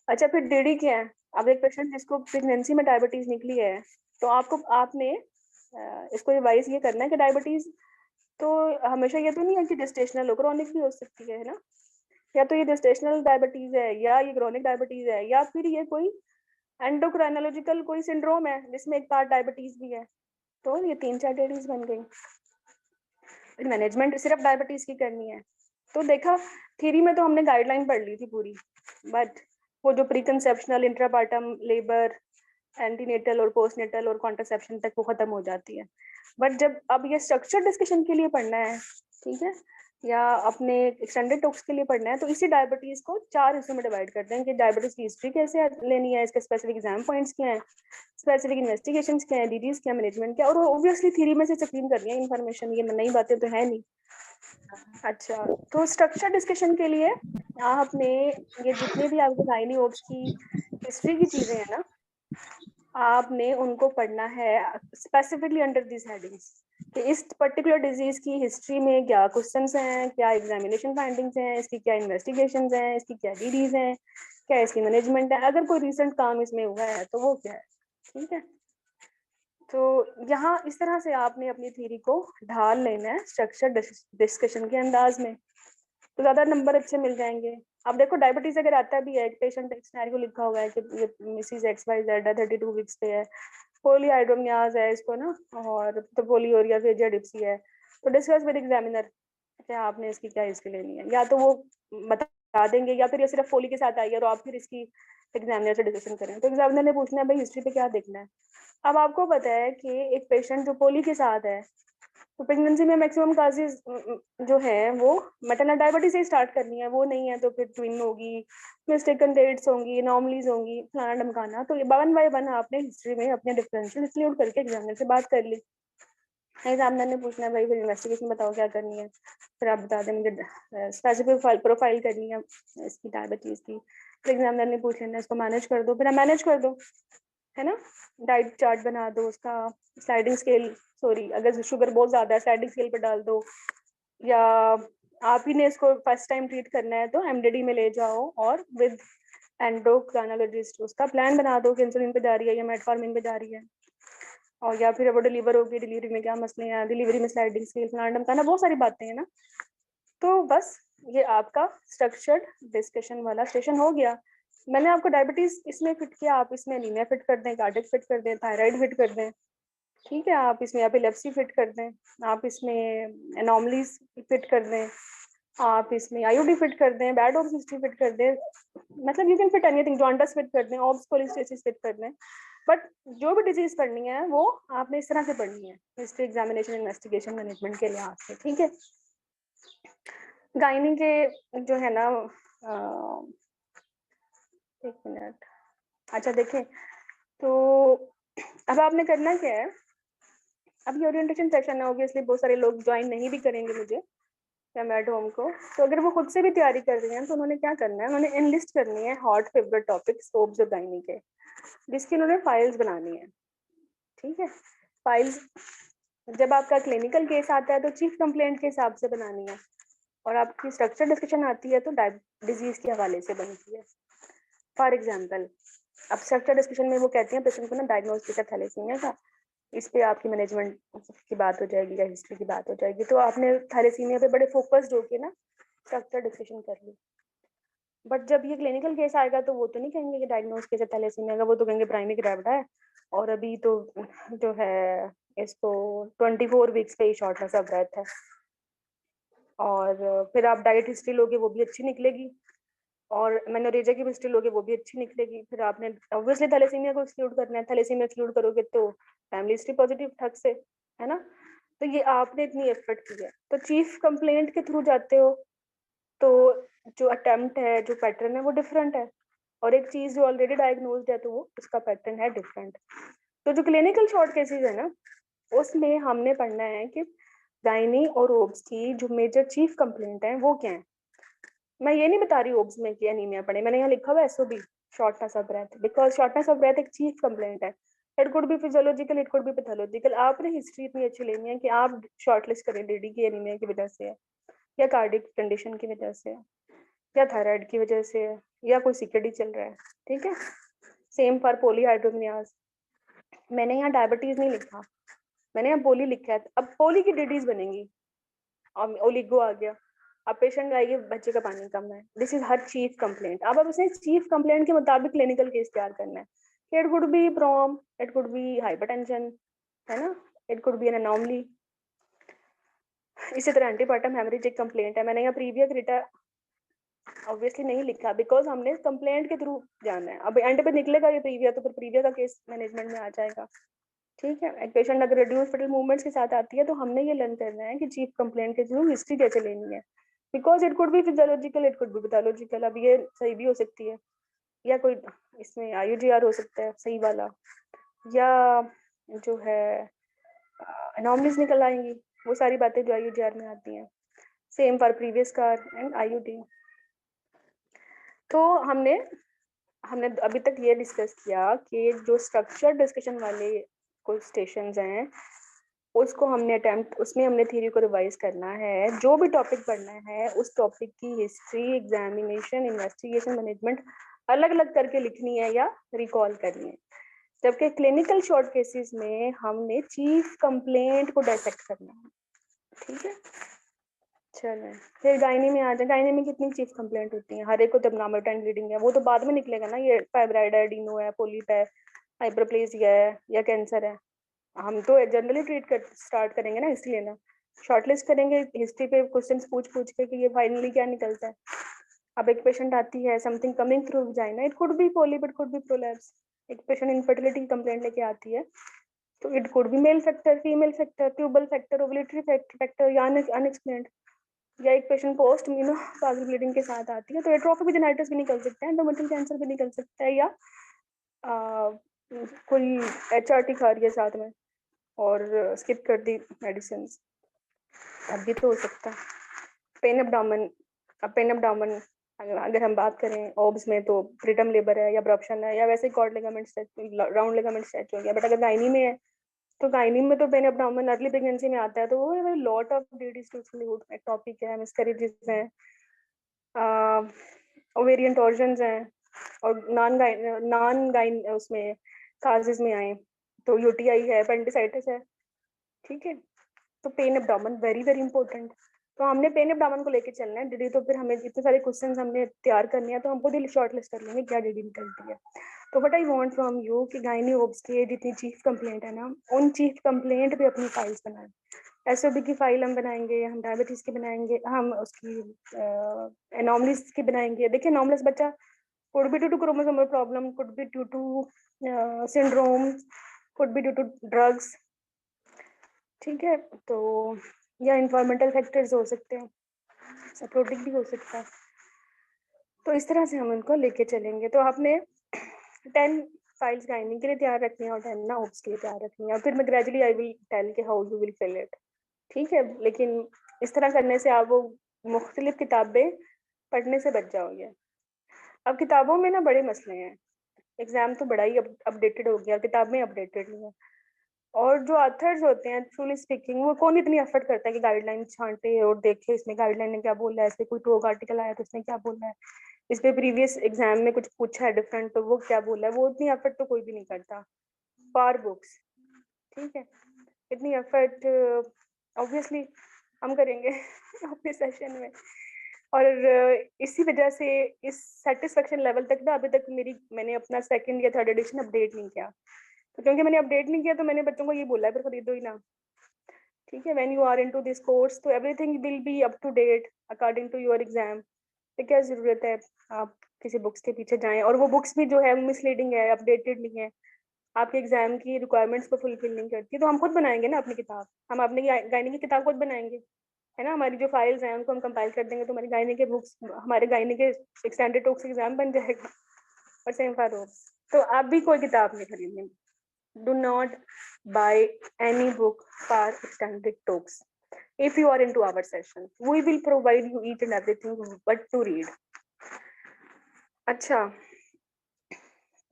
अच्छा, फिर डीडी क्या है? अब एक पेशेंट जिसको प्रेगनेंसी में डायबिटीज निकली है, तो आपने इसको रिवाइज ये करना है कि डायबिटीज तो हमेशा ये तो नहीं है कि जेस्टेशनल हो, क्रॉनिक भी हो सकती है ना। या तो ये जेस्टेशनल डायबिटीज है, या ये क्रॉनिक डायबिटीज है, या फिर ये कोई एंडोक्राइनोलॉजिकल कोई सिंड्रोम है जिसमें एक पार्ट डायबिटीज भी है। तो ये 3-4 डेडीज बन गई। मैनेजमेंट सिर्फ डायबिटीज की करनी है। तो देखा, थ्योरी में तो हमने गाइडलाइन पढ़ ली थी पूरी, बट वो जो pre conceptional, intrapartum, labour, antenatal और पोस्टनेटल और कॉन्ट्रासेप्शन तक वो खत्म हो जाती है। बट जब अब ये स्ट्रक्चर डिस्कशन के लिए पढ़ना है, ठीक है, या अपने एक्सटेंडेड टॉक्स के लिए पढ़ना है, तो इसी डायबिटीज को 4 हिस्सों में डिवाइड करते हैं कि डायबिटीज की हिस्ट्री कैसे लेनी है, इसके स्पेसिफिक एग्जाम पॉइंट्स क्या है, स्पेसिफिक इन्वेस्टिगेशंस क्या है, डीडीज क्या, मैनेजमेंट क्या, और ऑब्वियसली थ्योरी में से स्क्रीन कर रही है इन्फॉर्मेशन, ये नई बातें तो है नहीं। अच्छा, तो स्ट्रक्चर डिस्कशन के लिए आपने ये जितने भी आपके गायनी ओब्स की हिस्ट्री की चीजें हैं ना, आपने उनको पढ़ना है स्पेसिफिकली अंडर दिस हेडिंग्स कि इस पर्टिकुलर डिजीज की हिस्ट्री में क्या क्वेश्चंस हैं, क्या एग्जामिनेशन फाइंडिंग्स हैं, इसकी क्या इन्वेस्टिगेशंस हैं, इसकी क्या डीडीज हैं, क्या इसकी मैनेजमेंट है, अगर कोई रिसेंट काम इसमें हुआ है तो वो क्या है। ठीक है, तो यहाँ इस तरह से आपने अपनी थ्योरी को ढाल लेना है स्ट्रक्चर डिस्कशन के अंदाज में, तो ज्यादा नंबर अच्छे मिल जाएंगे। अब देखो, डायबिटीज अगर आता भी है, एक पेशेंट सिनेरियो लिखा हुआ है कि ये मिसेस XYZ है, 32 वीक्स पे है, पॉलीहाइड्रोमियाज है इसको ना, और तो पोलीओरिया फेजिया डिप्सी है, तो डिस्कस विद एग्जामिनर क्या आपने इसकी क्या हिस्ट्री लेनी है, या तो वो बता देंगे, या फिर ये सिर्फ पोली के साथ आई है और आप फिर इसकी एग्जामिनर से डिस्कशन करें। तो एग्जामिनर ने पूछना है भाई हिस्ट्री पे क्या देखना है। अब आपको पता है कि एक पेशेंट जो पोली के साथ है, तो प्रेगनेंसी में मैक्सिमम काजेज जो है वो मैटरनल डायबिटीज से स्टार्ट करनी है, वो नहीं है तो फिर ट्विन होगी, मिस्टेकन डेट्स होंगी, एनोमलीज होंगी, फलाना ढमकाना। तो ये 1 बाय 1 आपने हिस्ट्री में अपने डिफरेंशियल इंक्लूड करके एग्जामिनर से बात कर ली। एग्जामिनर ने पूछना है भाई फिर इन्वेस्टिगेशन बताओ क्या करनी है, फिर आप बता दें मुझे स्पेसिफिक प्रोफाइल करनी है इसकी डायबिटीज की। फिर एग्जामिनर ने पूछ लेना इसको मैनेज कर दो, फिर मैनेज कर दो, है ना, डाइट चार्ट बना दो उसका, स्लाइडिंग स्केल, सॉरी अगर शुगर बहुत ज्यादा है स्लाइडिंग स्केल पे डाल दो, या आप ही ने इसको फर्स्ट टाइम ट्रीट करना है तो एमडीडी में ले जाओ और विद एंडोक्राइनोलॉजिस्ट उसका प्लान बना दो कि इंसुलिन पे जा रही है या मेटफॉर्मिन पे जा रही है, और या फिर अब डिलीवर होगी, डिलीवरी में क्या मसले हैं, डिलीवरी में स्लाइडिंग स्केल फलाना ढमकाना, बहुत सारी बातें हैं ना। तो बस ये आपका स्ट्रक्चर्ड डिस्कशन वाला सेशन हो गया। मैंने आपको डायबिटीज इसमें फिट किया, आप इसमें एनीमिया फिट कर दें, कार्डिक फिट कर दें, थायराइड फिट कर दें, ठीक है, आप इसमें एपिलेप्सी फिट कर दें, आप इसमें एनॉमलीज फिट कर दें, आप इसमें आईयूडी फिट कर दें, बैड ऑब्स हिस्ट्री फिट कर दें, मतलब you can fit anything, jaundice fit कर दें, ऑब्स कोलिस्टेसिस फिट कर दें, बट जो भी डिजीज पढ़नी है वो आपने इस तरह से पढ़नी है हिस्ट्री, एग्जामिनेशन, इन्वेस्टिगेशन, मैनेजमेंट के लिहाज से, ठीक है। गायनी के जो है ना, एक मिनट, अच्छा देखें, तो अब आपने करना क्या है, अब ये ओरिएंटेशन सेशन है, ऑब्वियसली बहुत सारे लोग ज्वाइन नहीं भी करेंगे मुझे या एट होम को, तो अगर वो खुद से भी तैयारी कर रही हैं तो उन्होंने क्या करना है, उन्होंने इनलिस्ट करनी है हॉट फेवरेट टॉपिक्स ओब्स और गायनी के, जिसकी उन्होंने फाइल्स बनानी है, ठीक है। फाइल्स जब आपका क्लिनिकल केस आता है तो चीफ कंप्लेंट के हिसाब से बनानी है, और आपकी स्ट्रक्चर डिस्कशन आती है तो डिजीज के हवाले से बनती है। फॉर एग्जाम्पल अब स्ट्रक्चर डिस्कशन में वो कहते हैं पेशेंट को ना डायग्नोज किया थैलेसीमिया का, इस पे आपकी मैनेजमेंट की बात हो जाएगी या हिस्ट्री की बात हो जाएगी, तो आपने थैलेसीमिया पे बड़े फोकस्ड होके ना स्ट्रक्चर डिस्कशन कर ली। बट जब ये क्लिनिकल केस आएगा तो वो तो नहीं कहेंगे कि डायग्नोज किया थैलेसीमिया का, वो तो कहेंगे प्राइमरी ग्रेविड है और अभी तो जो है इसको 24 वीक्स पे ही शॉर्टनेस ऑफ ब्रेथ है, और फिर आप डाइट हिस्ट्री लोगे वो भी अच्छी निकलेगी, और मेनोरेजा की हिस्ट्री लोगे वो भी अच्छी निकलेगी, फिर आपने ऑब्वियसली थैलेसीमिया को एक्सक्लूड करना है, थैलेसीमिया एक्सक्लूड करोगे तो फैमिली हिस्ट्री पॉजिटिव ठग से, है ना। तो ये आपने इतनी एफर्ट की है, तो चीफ कंप्लेंट के थ्रू जाते हो तो जो अटेम्प्ट है, जो पैटर्न है वो डिफरेंट है, और एक चीज जो ऑलरेडी डायग्नोज्ड है तो वो उसका पैटर्न है डिफरेंट। तो जो क्लिनिकल शॉर्ट केसेस है ना, उसमें हमने पढ़ना है कि गायनी और ओब्स की जो मेजर चीफ कंप्लेंट है वो क्या है। मैं ये नहीं बता रही ओब्स में कि एनीमिया पड़े, मैंने यहाँ लिखा हुआ है SOB, shortness of breath, because shortness of breath एक चीफ कंप्लेंट है। It could be physiological, it could be pathological, आपने हिस्ट्री इतनी अच्छी लेनी है कि आप शॉर्टलिस्ट करें डीडी की एनीमिया की वजह से है, या कार्डिक कंडीशन की वजह से है, या थायराइड की वजह से है, या कोई सीकेडी चल रहा है, ठीक है। सेम फॉर पॉलीहाइड्रोमियाज, मैंने यहाँ डायबिटीज नहीं लिखा, मैंने यहाँ पोली लिखा है। अब पोली की डीडीज बनेंगी, ओलिगो आ गया, अब पेशेंट आएगी बच्चे का पानी कम है, this is her chief complaint. अब उसे चीफ कंप्लेंट के मुताबिक क्लिनिकल केस तैयार करना है, it could be PROM, it could be hypertension, है ना, it could be an anomaly. इसी तरह एंटीपार्टम हेमरेज एक कंप्लेंट है, मैंने यहाँ प्रीवियस रिटा ऑब्वियसली नहीं लिखा बिकॉज हमने कंप्लेंट के थ्रू जाना है, अब एंड पे निकलेगा ये प्रीवियस तो फिर प्रीवियस का केस मैनेजमेंट में आ जाएगा, ठीक है। एक पेशेंट अगर रिड्यूस फेटल मूवमेंट्स के साथ आती है तो हमने ये लर्न करना है कि चीफ कंप्लेंट के थ्रू हिस्ट्री कैसे लेनी है, because it could be physiological, it could be pathological, अब ये सही भी हो सकती है, या कोई इसमें आईयूजीआर हो सकता है सही वाला, या जो है एनॉमलीज निकल आएंगी, वो सारी बातें जो आईयूजीआर में आती हैं। Same for previous car and IUD. तो हमने हमने अभी तक ये डिस्कस किया कि जो स्ट्रक्चर डिस्कशन वाले कुछ स्टेशंस हैं उसको हमने अटेम्प्ट, उसमें हमने थ्योरी को रिवाइज करना है, जो भी टॉपिक पढ़ना है उस टॉपिक की हिस्ट्री, एग्जामिनेशन, इन्वेस्टिगेशन, मैनेजमेंट अलग अलग करके लिखनी है या रिकॉल करनी है, जबकि क्लिनिकल शॉर्ट केसेस में हमने चीफ कंप्लेंट को डायसेक्ट करना है, ठीक है। चलो फिर गायनी में आ जाए, गायनी में कितनी चीफ कंप्लेंट होती है, हर एक को जब नामोटाइन ब्लीडिंग है वो तो बाद में निकलेगा ना, ये फाइब्राइड है, एडिनो है, पोलिप है, हाइपरप्लेजिया है या कैंसर है, हम तो जनरली ट्रीट कर स्टार्ट करेंगे ना, इसलिए ना शॉर्टलिस्ट करेंगे हिस्ट्री पे क्वेश्चंस पूछ पूछ के कि ये फाइनली क्या निकलता है। अब एक पेशेंट आती है something coming through vagina, it could be polyp, it could be prolapse, एक पेशेंट इनफर्टिलिटी की कंप्लेंट लेके आती है तो it could be male factor, female factor, tubal factor, ovulatory factor या अनएक्सप्लेन्ड, या एक पेशेंट पोस्ट मीनोपॉजल ब्लीडिंग के साथ आती है तो एट्रोफिक जेनाइटिस भी निकल सकता है, एंडोमेट्रियल कैंसर भी निकल सकता है, या कोई एचआरटी खा रही है साथ में और स्किप कर दी मेडिसिन, अब भी तो हो सकता है। पेन एब्डोमेन, अब पेन एब्डोमेन अगर हम बात करें ओब्स में तो प्रीटर्म लेबर है या अब्रप्शन है या वैसे cord ligament stretch, round ligament stretch हो गया, बट अगर गायनी में है तो गायनी में तो पेन एब्डोमेन अर्ली प्रेगनेंसी में आता है, तो वो lot of DDs to include एक टॉपिक है, मिसकैरेजेस हैं, ओवेरियन टॉर्जन्स हैं, और नॉन गाइन उसमें काजेस में आए तो यूटीआई है, पेंडिसाइटिस है, ठीक है। तो pen abdomen very very important. तो हमने पेन एब्डोमेन को लेके चलना है डीडी, तो फिर हमें इतने सारे क्वेश्चंस हमने तैयार करने हैं, तो हम खुद ही शॉर्ट लिस्ट कर लेंगे क्या डीडी निकलती है। तो what I want from you कि गायनी ओब्स के जितनी चीफ कंप्लेंट है ना, उन चीफ कंप्लेंट पे अपनी फाइल्स बनाएं। एसओबी की फाइल हम बनाएंगे, हम डायबिटीज की बनाएंगे, हम उसकी एनॉमलीज की बनाएंगे। देखिए एनॉमलस बच्चा could be due to chromosomal problem, could be due to syndrome, could be due to drugs, ठीक है। तो या इन्वायरमेंटल फैक्टर्स हो सकते हैं, सप्रोटिक भी हो सकता है। तो इस तरह से हम उनको लेके चलेंगे। तो आपने 10 फाइल्स गायनी के लिए तैयार रखनी है और 10 ना ओप्स के लिए तैयार रखनी है, और फिर मैं ग्रेजुअली आई विल टेल के how you will fill it, ठीक है। लेकिन इस तरह करने से आप वो मुख्तलिफ किताबें पढ़ने से बच जाओगे। अब किताबों में ना बड़े मसले हैं, एग्जाम तो बड़ा ही अपडेटेड हो गया, किताबें अपडेटेड नहीं है, और जो ऑथर्स होते हैं ट्रूली स्पीकिंग वो कौन इतनी एफर्ट करता है कि गाइडलाइन छांटे और देखे इसमें गाइडलाइन ने क्या बोला है, इस पे कोई टॉक आर्टिकल आया तो उसने क्या बोला है, इस पे प्रीवियस एग्जाम में कुछ पूछा है डिफरेंट तो वो क्या बोला है, वो इतनी एफर्ट तो कोई भी नहीं करता फॉर बुक्स, ठीक है। इतनी एफर्ट ऑब्वियसली हम करेंगे अपने सेशन में, और इसी वजह से इस सेटिस्फेक्शन लेवल तक ना अभी तक मैंने अपना सेकंड या थर्ड एडिशन अपडेट नहीं किया, तो क्योंकि मैंने अपडेट नहीं किया तो मैंने बच्चों को ये बोला है फिर खरीदो ही ना, ठीक है। When you are into this course तो everything will be up to date according to your exam. तो क्या जरूरत है आप किसी बुक्स के पीछे जाएं, और वो बुक्स भी जो है मिसलीडिंग है, अपडेटेड नहीं है, आपके एग्जाम की रिक्वायरमेंट्स को फुलफिल नहीं करती। तो हम खुद बनाएंगे ना अपनी किताब, हम अपनी गायनी की किताब खुद बनाएंगे, है ना। हमारी जो फाइल्स हैं उनको हम कंपाइल कर देंगे, तो हमारी गायनी के बुक्स, हमारे गायनी के एक्सटेंडेड टॉक्स एग्जाम बन जाएगा, और सेम फॉर रोज। तो आप भी कोई किताब नहीं खरीदेंगे, do not buy any book for extended talks. If you are into our session, we will provide you each and everything what to read. अच्छा,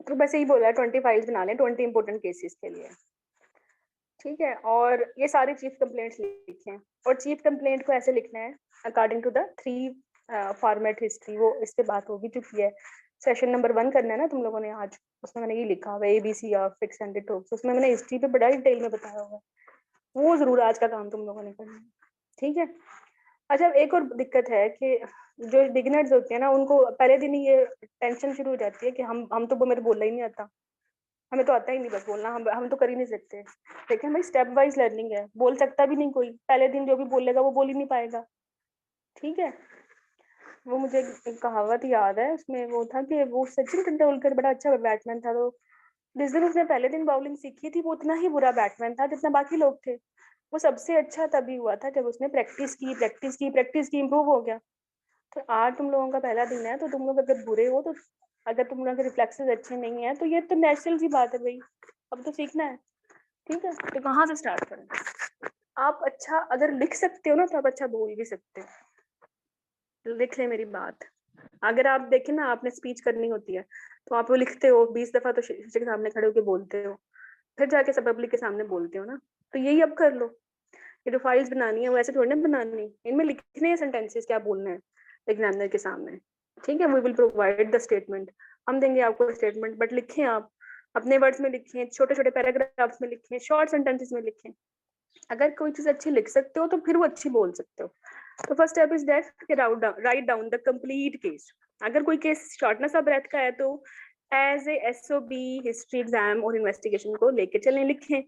तो बस यही बोला है 20 फाइल्स बना लें 20 इंपॉर्टेंट केसेस के लिए, ठीक है। और ये सारे चीफ कंप्लेंट्स लिखें, और चीफ कंप्लेंट को ऐसे लिखना है according to the 3 format history, वो इस पे बात हो भी चुकी है। सेशन नंबर 1 करना है ना तुम लोगों ने आज, उसमें मैंने ये लिखा हुआ है ABC ऑफ एक्सटेंडेड टॉक्स, उसमें मैंने हिस्ट्री पे बड़ा डिटेल में बताया हुआ है, वो जरूर आज का काम तुम लोगों ने करना है, ठीक है। अच्छा, एक और दिक्कत है कि जो बिगिनर्स होते हैं ना उनको पहले दिन ही ये टेंशन शुरू हो जाती है कि हम तो मेरे बोलना ही नहीं आता, हमें तो आता ही नहीं बस बोलना, हम तो कर ही नहीं सकते। देखिए हमारी स्टेप वाइज लर्निंग है, बोल सकता भी नहीं कोई, पहले दिन जो भी बोलेगा वो बोल ही नहीं पाएगा, ठीक है। वो मुझे एक कहावत याद है, उसमें वो था कि वो सचिन तेंदुलकर बड़ा अच्छा बैट्समैन था, तो जिस दिन उसने पहले दिन बॉलिंग सीखी थी वो उतना ही बुरा बैट्समैन था जितना बाकी लोग थे। वो सबसे अच्छा तभी हुआ था जब उसने प्रैक्टिस की इंप्रूव हो गया। तो आज तुम लोगों का पहला दिन है, तो तुम लोग अगर बुरे हो, तो अगर तुम लोगों के रिफ्लेक्सेस अच्छे नहीं है, तो ये तो नेचुरल सी बात है भाई, अब तो सीखना है, ठीक है। तो कहाँ से स्टार्ट करें? आप अच्छा अगर लिख सकते हो ना तो आप अच्छा बोल भी सकते हो, लिख ले मेरी बात। अगर आप देखें ना, आपने स्पीच करनी होती है तो आप वो लिखते हो 20 दफा, तो शीशे के सामने खड़े होकर बोलते हो, फिर जाके सब पब्लिक के सामने बोलते हो ना, तो यही अब कर लो। ये जो फाइल्स बनानी है वो ऐसे थोड़ी ना बनानी, इनमें लिखने हैं सेंटेंसेस क्या बोलना है एग्जामिनर के सामने, ठीक है। We will provide the statement, हम देंगे आपको स्टेटमेंट, बट लिखें आप अपने वर्ड्स में, लिखें छोटे छोटे पैराग्राफ्स में, लिखें शॉर्ट सेंटेंसेस में लिखें। अगर कोई चीज अच्छी लिख सकते हो तो फिर वो अच्छी बोल सकते हो। तो first step is that write down the complete case. अगर कोई केस शॉर्टनेस ऑफ ब्रेथ का है तो as a SOB history exam और इन्वेस्टिगेशन को लेके चलें, लिखें।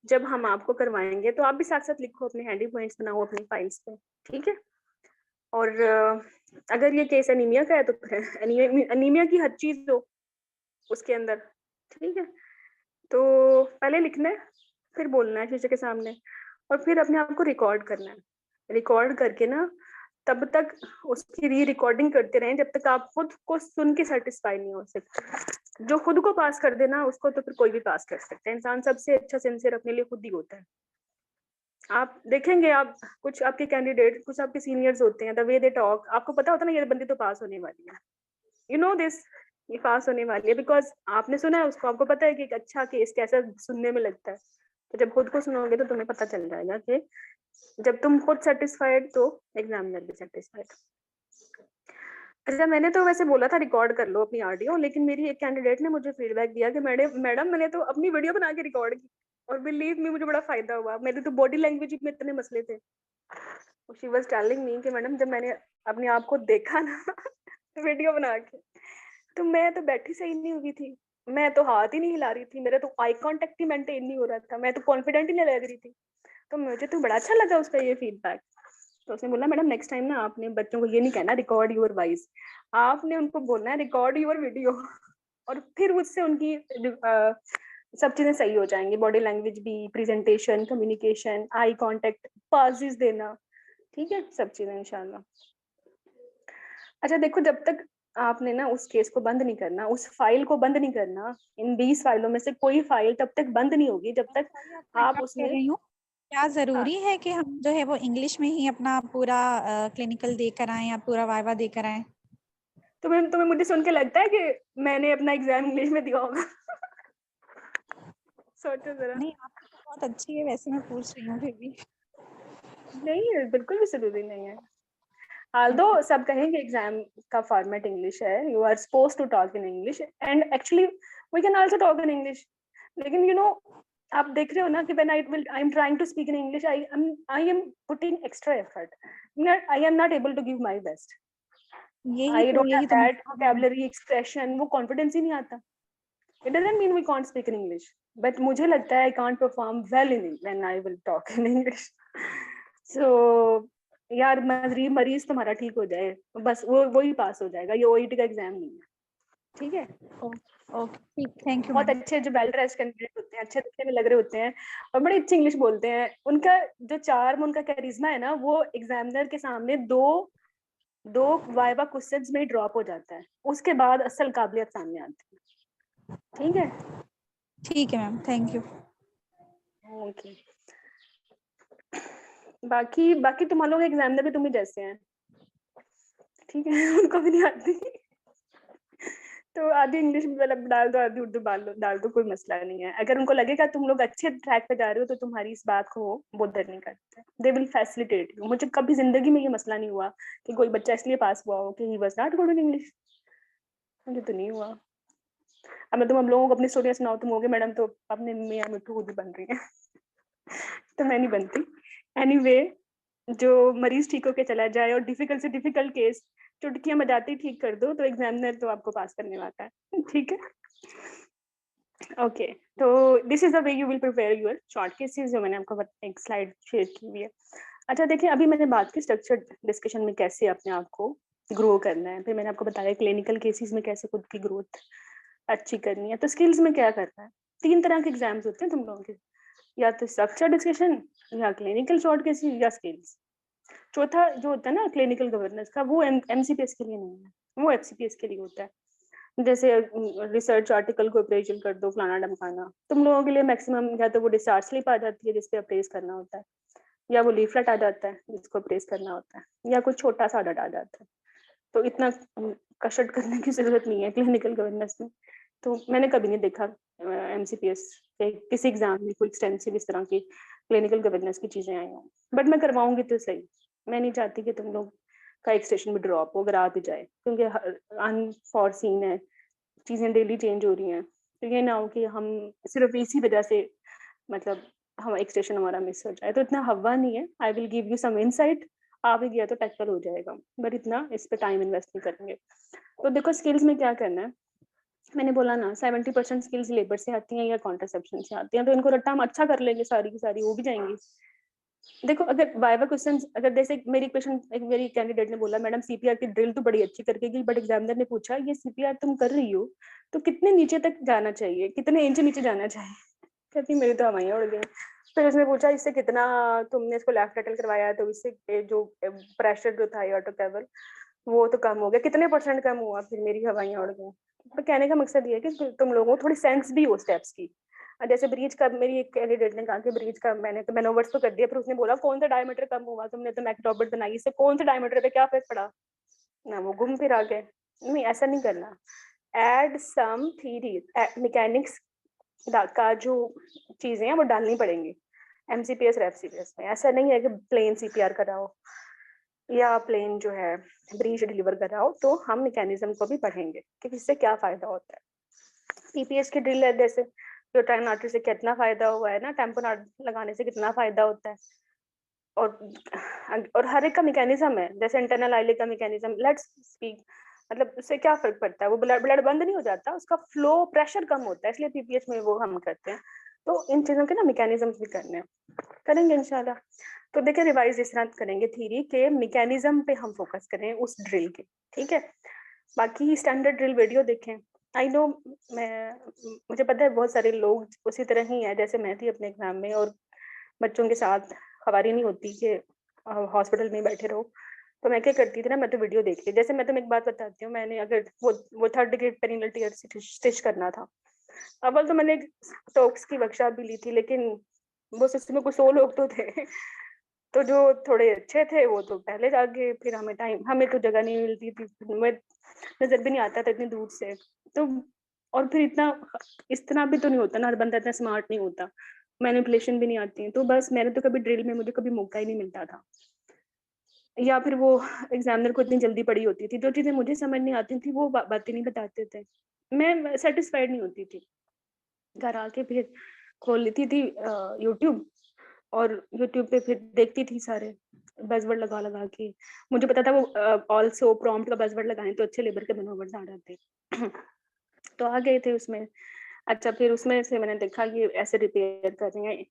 जब हम आपको करवाएंगे तो आप भी साथ साथ लिखो, अपने हैंडी पॉइंट्स बनाओ अपनी फाइल्स पे, ठीक है। और अगर ये केस एनीमिया का है तो एनीमिया की हर चीज हो उसके अंदर, ठीक है। तो पहले लिखना है, फिर बोलना है शीशे के सामने, और फिर अपने आप को रिकॉर्ड करना है। रिकॉर्ड करके ना तब तक उसकी रिकॉर्डिंग करते रहें जब तक आप खुद को सुन के सेटिस्फाई नहीं हो सकते। जो खुद को पास कर देना उसको तो फिर कोई भी पास कर सकता है। इंसान सबसे अच्छा सिंसियर अपने लिए खुद ही होता है। आप देखेंगे, आप कुछ आपके कैंडिडेट, कुछ आपके सीनियर्स होते हैं, द वे दे टॉक, आपको पता होता है ना ये बंदी तो पास होने वाली है, यू नो दिस, ये पास होने वाली है, बिकॉज आपने सुना है उसको, आपको पता है कि एक अच्छा केस कैसा सुनने में लगता है। तो जब खुद को सुनोगे तो तुम्हें पता चल जाएगा कि जब तुम खुद सेटिस्फाइड तो एग्जामिनर भी सेटिस्फाइड। अच्छा, मैंने तो वैसे बोला था रिकॉर्ड कर लो अपनी ऑडियो, लेकिन मेरी एक कैंडिडेट ने मुझे फीडबैक दिया कि मैडम मैंने तो अपनी वीडियो बना के रिकॉर्ड की और बिलीव मी मुझे बड़ा फायदा हुआ। मेरे तो बॉडी लैंग्वेज में इतने मसले थे। शी वाज टेलिंग मी कि मैडम जब मैंने अपने आप को देखा ना वीडियो बना के, तो मैं तो बैठी सही नहीं हुई थी, मैं तो हाथ ही नहीं हिला रही थी, मेरा तो आई कांटेक्ट ही मेंटेन नहीं हो रहा था, मैं तो कॉन्फिडेंट ही नहीं लग रही थी। तो मुझे तो बड़ा अच्छा लगा उसका ये फीडबैक। तो उसने बोला मैडम नेक्स्ट टाइम ना आपने बच्चों को ये नहीं कहना रिकॉर्ड योर वॉइस, आपने उनको बोलना है रिकॉर्ड योर वीडियो और फिर उससे उनकी सब चीजें सही हो जाएंगी, बॉडी लैंग्वेज भी, presentation, communication, eye contact, passes देना, ठीक है, सब चीजें इंशाल्लाह। अच्छा देखो, जब तक आपने ना उस केस को बंद नहीं करना, उस फाइल को बंद नहीं करना, इन 20 फाइलों में से कोई फाइल तब तक बंद नहीं होगी जब तक आप उसमें कर रही हूँ। क्या जरूरी है कि हम जो है वो इंग्लिश में ही अपना पूरा क्लिनिकल देकर आए या पूरा वाइवा देकर आए? तुम्हें मुझे सुन के लगता है कि मैंने अपना एग्जाम इंग्लिश में दिया होगा? सोचो जरा। नहीं, आपकी तो बहुत अच्छी है, वैसे मैं पूछ रही हूँ फिर भी। नहीं, बिल्कुल भी जरूरी नहीं है। although सब कहेंगे एग्जाम का फॉर्मेट इंग्लिश है, you are supposed to talk in English and actually we can also talk in English, लेकिन you know आप देख रहे हो ना कि when I am trying to speak in English, I am putting extra effort, I am not able to give my best, I don't have that vocabulary, expression, वो confidence ही नहीं आता। It doesn't mean we can't speak in English, but मुझे लगता है I can't perform well in when I will talk in English. So यार मरीज तुम्हारा ठीक हो जाए बस, वो ही पास हो जाएगा, ये ओईटी का एग्जाम नहीं है, ठीक है? ओके ठीक, थैंक यू। बहुत अच्छे जो वेल ड्रेस्ड कैंडिडेट होते हैं, अच्छे दिखने में लग रहे होते हैं और बड़ी अच्छी इंग्लिश बोलते हैं, उनका जो चार्म, उनका कैरिज्मा है ना, वो एग्जामिनर के सामने दो वाइवा क्वेश्चंस में ही ड्रॉप हो जाता है, उसके बाद असल काबिलियत सामने आती है, ठीक है? ठीक है मैम, थैंक यू। ओके। बाकी तुम्हारे लोग एग्जामिनर भी तुम ही जैसे हैं, ठीक है? उनको भी नहीं आती तो आधी इंग्लिश मतलब डाल दो, आधी उर्दू डाल दो, कोई मसला नहीं है। अगर उनको लगेगा तुम लोग अच्छे ट्रैक पे जा रहे हो तो तुम्हारी इस बात को बोधर नहीं करते, दे विल फैसिलिटेट यू। मुझे कभी जिंदगी में ये मसला नहीं हुआ कि कोई बच्चा इसलिए पास हुआ हो कि he was not good in English, मुझे तो नहीं हुआ। अब मैं हम लोगों को अपनी स्टोरियां सुनाओ, तुम होगे मैडम तो अपने मियां मिट्टू खुद ही बन रही है तो मैं नहीं बनती। एनीवे, जो मरीज ठीक होके चला जाए और डिफिकल्ट से डिफिकल्ट केस चुटकियां बजाते ही ठीक कर दो तो एग्जामिनर तो आपको पास करने वाला है, ठीक है? ओके, तो this is the way you will prepare your short cases, जो मैंने आपको एक स्लाइड शेयर की हुई है। अच्छा देखिए, अभी मैंने बात की स्ट्रक्चर्ड डिस्कशन में कैसे अपने आप को ग्रो करना है, फिर मैंने आपको बताया क्लिनिकल केसेस में कैसे खुद की ग्रोथ अच्छी करनी है। तो स्किल्स में क्या करना है, 3 तरह के एग्जाम्स होते हैं तुम लोगों के, या तो स्ट्रक्चर डिस्कशन, या क्लिनिकल शॉर्ट केसेस, या स्किल्स। चौथा जो होता है ना क्लिनिकल गवर्नेंस का, वो एमसीपीएस के लिए नहीं है, वो एफसीपीएस के लिए होता है। जैसे रिसर्च आर्टिकल को अप्रेजल कर दो, फलाना डमकाना, तुम लोगों के लिए मैक्सिमम या तो वो डिस्चार्ज स्लिप आ जाती है जिसपे अप्रेज करना होता है, या वो लीफलेट आ जाता है जिसको अप्रेज करना होता है, या कुछ छोटा सा ऑडिट आ जाता है। तो इतना कशट करने की जरूरत नहीं है क्लिनिकल गवर्नेंस में। तो मैंने कभी नहीं देखा एमसीपीएस के किसी एग्जाम में कोई एक्सटेंसिव इस तरह की क्लिनिकल गवर्नेंस की चीजें आई हों, बट मैं करवाऊंगी तो सही। मैं नहीं चाहती कि तुम लोग का एक स्टेशन में ड्रॉप हो, अगर आ भी जाए, क्योंकि अनफॉरसीन है, चीजें डेली चेंज हो रही हैं। तो ये ना हो कि हम सिर्फ इसी वजह से मतलब हम एक स्टेशन हमारा मिस हो जाए। तो इतना हवा नहीं है, I will give you some insight, आ भी गया तो टैकल हो जाएगा, बट इतना इस पे टाइम इन्वेस्ट नहीं करेंगे। तो देखो स्किल्स में क्या करना है, मैंने बोला ना 70% स्किल्स लेबर से आती हैं या कॉन्ट्रासेप्शन से आती हैं, तो इनको रट्टा हम अच्छा कर लेंगे, सारी की सारी हो भी जाएंगी। देखो अगर वाइवा क्वेश्चंस, अगर जैसे मेरी क्वेश्चन एक मेरी कैंडिडेट ने बोला मैडम सीपीआर की ड्रिल तो बड़ी अच्छी करके गई, बट एग्जामिनर ने पूछा ये सीपीआर तुम कर रही हो तो कितने नीचे तक जाना चाहिए, कितने इंच नीचे जाना चाहिए? कहती मेरी तो हवाइयां उड़ गई। फिर उसने पूछा इससे कितना तुमने इसको लेफ्ट लेटरल करवाया, तो इससे जो प्रेशर जो था ऑटोकेवल वो तो कम हो गया, कितने % कम हुआ? फिर मेरी हवाइयां उड़ गई। तो कहने का मकसद ये है कि तुम लोगों को थोड़ी सेंस भी हो स्टेप्स की। जैसे ब्रीच का, मेरी एक कैंडिडेट ने कहा कि ब्रीच का मैंने तो मैनोवर्स तो कर दिया, फिर उसने बोला कौन सा डायमीटर कम हुआ, तुमने तो मैकडॉबर्ट बनाई, इससे कौन सा डायमीटर पे क्या फर्क पड़ा ना, वो घूम फिर आ गए। नहीं, ऐसा नहीं करना। एड सम थ्योरी मैकेनिक्स का जो चीजें हैं वो डालनी पड़ेंगी MCPS और FCPS में। ऐसा नहीं है कि प्लेन CPR कराओ या प्लेन जो है ब्रीच डिलीवर कराओ, तो हम मैकेनिज्म को भी पढ़ेंगे कि इससे क्या फायदा होता है। PPS की ड्रिल है, जैसे यूट्राइन आर्टरी से कितना फायदा हुआ है ना, टैम्पोन लगाने से कितना फायदा होता है, और हर एक का मैकेनिज्म है। जैसे इंटरनल आईले का मैकेनिज्म, लेट्स स्पीक, मतलब उससे क्या फर्क पड़ता है, वो ब्लड बंद नहीं हो जाता, उसका फ्लो प्रेशर कम होता है, इसलिए PPH में वो हम करते हैं। तो इन चीजों के ना मैकेनिज्म भी करेंगे इंशाल्लाह। तो देखिए रिवाइज इस तरह करेंगे थ्योरी के मैकेनिज्म पे हम फोकस करें उस ड्रिल के, ठीक है। बाकी स्टैंडर्ड ड्रिल वीडियो देखें। आई नो, मुझे पता है बहुत सारे लोग उसी तरह ही है जैसे मैं थी अपने एग्जाम में, और बच्चों के साथ खबारी नहीं होती कि हॉस्पिटल में बैठे रहो। तो मैं क्या करती थी ना, मैं तो वीडियो देखती, जैसे मैं तुम्हें एक बात बताती हूँ, मैंने अगर वो 3rd degree perennial tier stitch करना था, अव्वल तो मैंने टॉक्स की वर्कशॉप भी ली थी, लेकिन वो सिस्टम में कुछ 100 लोग तो थे तो जो थोड़े अच्छे थे वो तो पहले जाके, फिर हमें तो जगह नहीं मिलती थी, मैं नजर भी नहीं आता था इतनी दूर से। तो और फिर इतना भी तो नहीं होता ना, हर बंदा इतना स्मार्ट नहीं होता, मैनिपुलेशन भी नहीं आती है। तो बस मैंने तो कभी ड्रिल में मुझे कभी मौका ही नहीं मिलता था, या फिर वो एग्जामिनर को इतनी जल्दी पड़ी होती थी, जो चीजें मुझे समझ नहीं आती थी वो बातें नहीं बताते थे, मैं सेटिस्फाइड नहीं होती थी। घर आके फिर खोल लेती थी यूट्यूब, और यूट्यूब पे फिर देखती थी सारे बजवर्ड लगा लगा के। मुझे पता था वो ऑल्सो प्रॉम्प्ट का बजवर्ड लगाएं तो अच्छे लेबर के बनोवर्ड्स आ जाते तो आ गए थे उसमें। अच्छा, फिर उसमें से मैंने देखा कि ऐसे रिपेयर कर रहे हैं,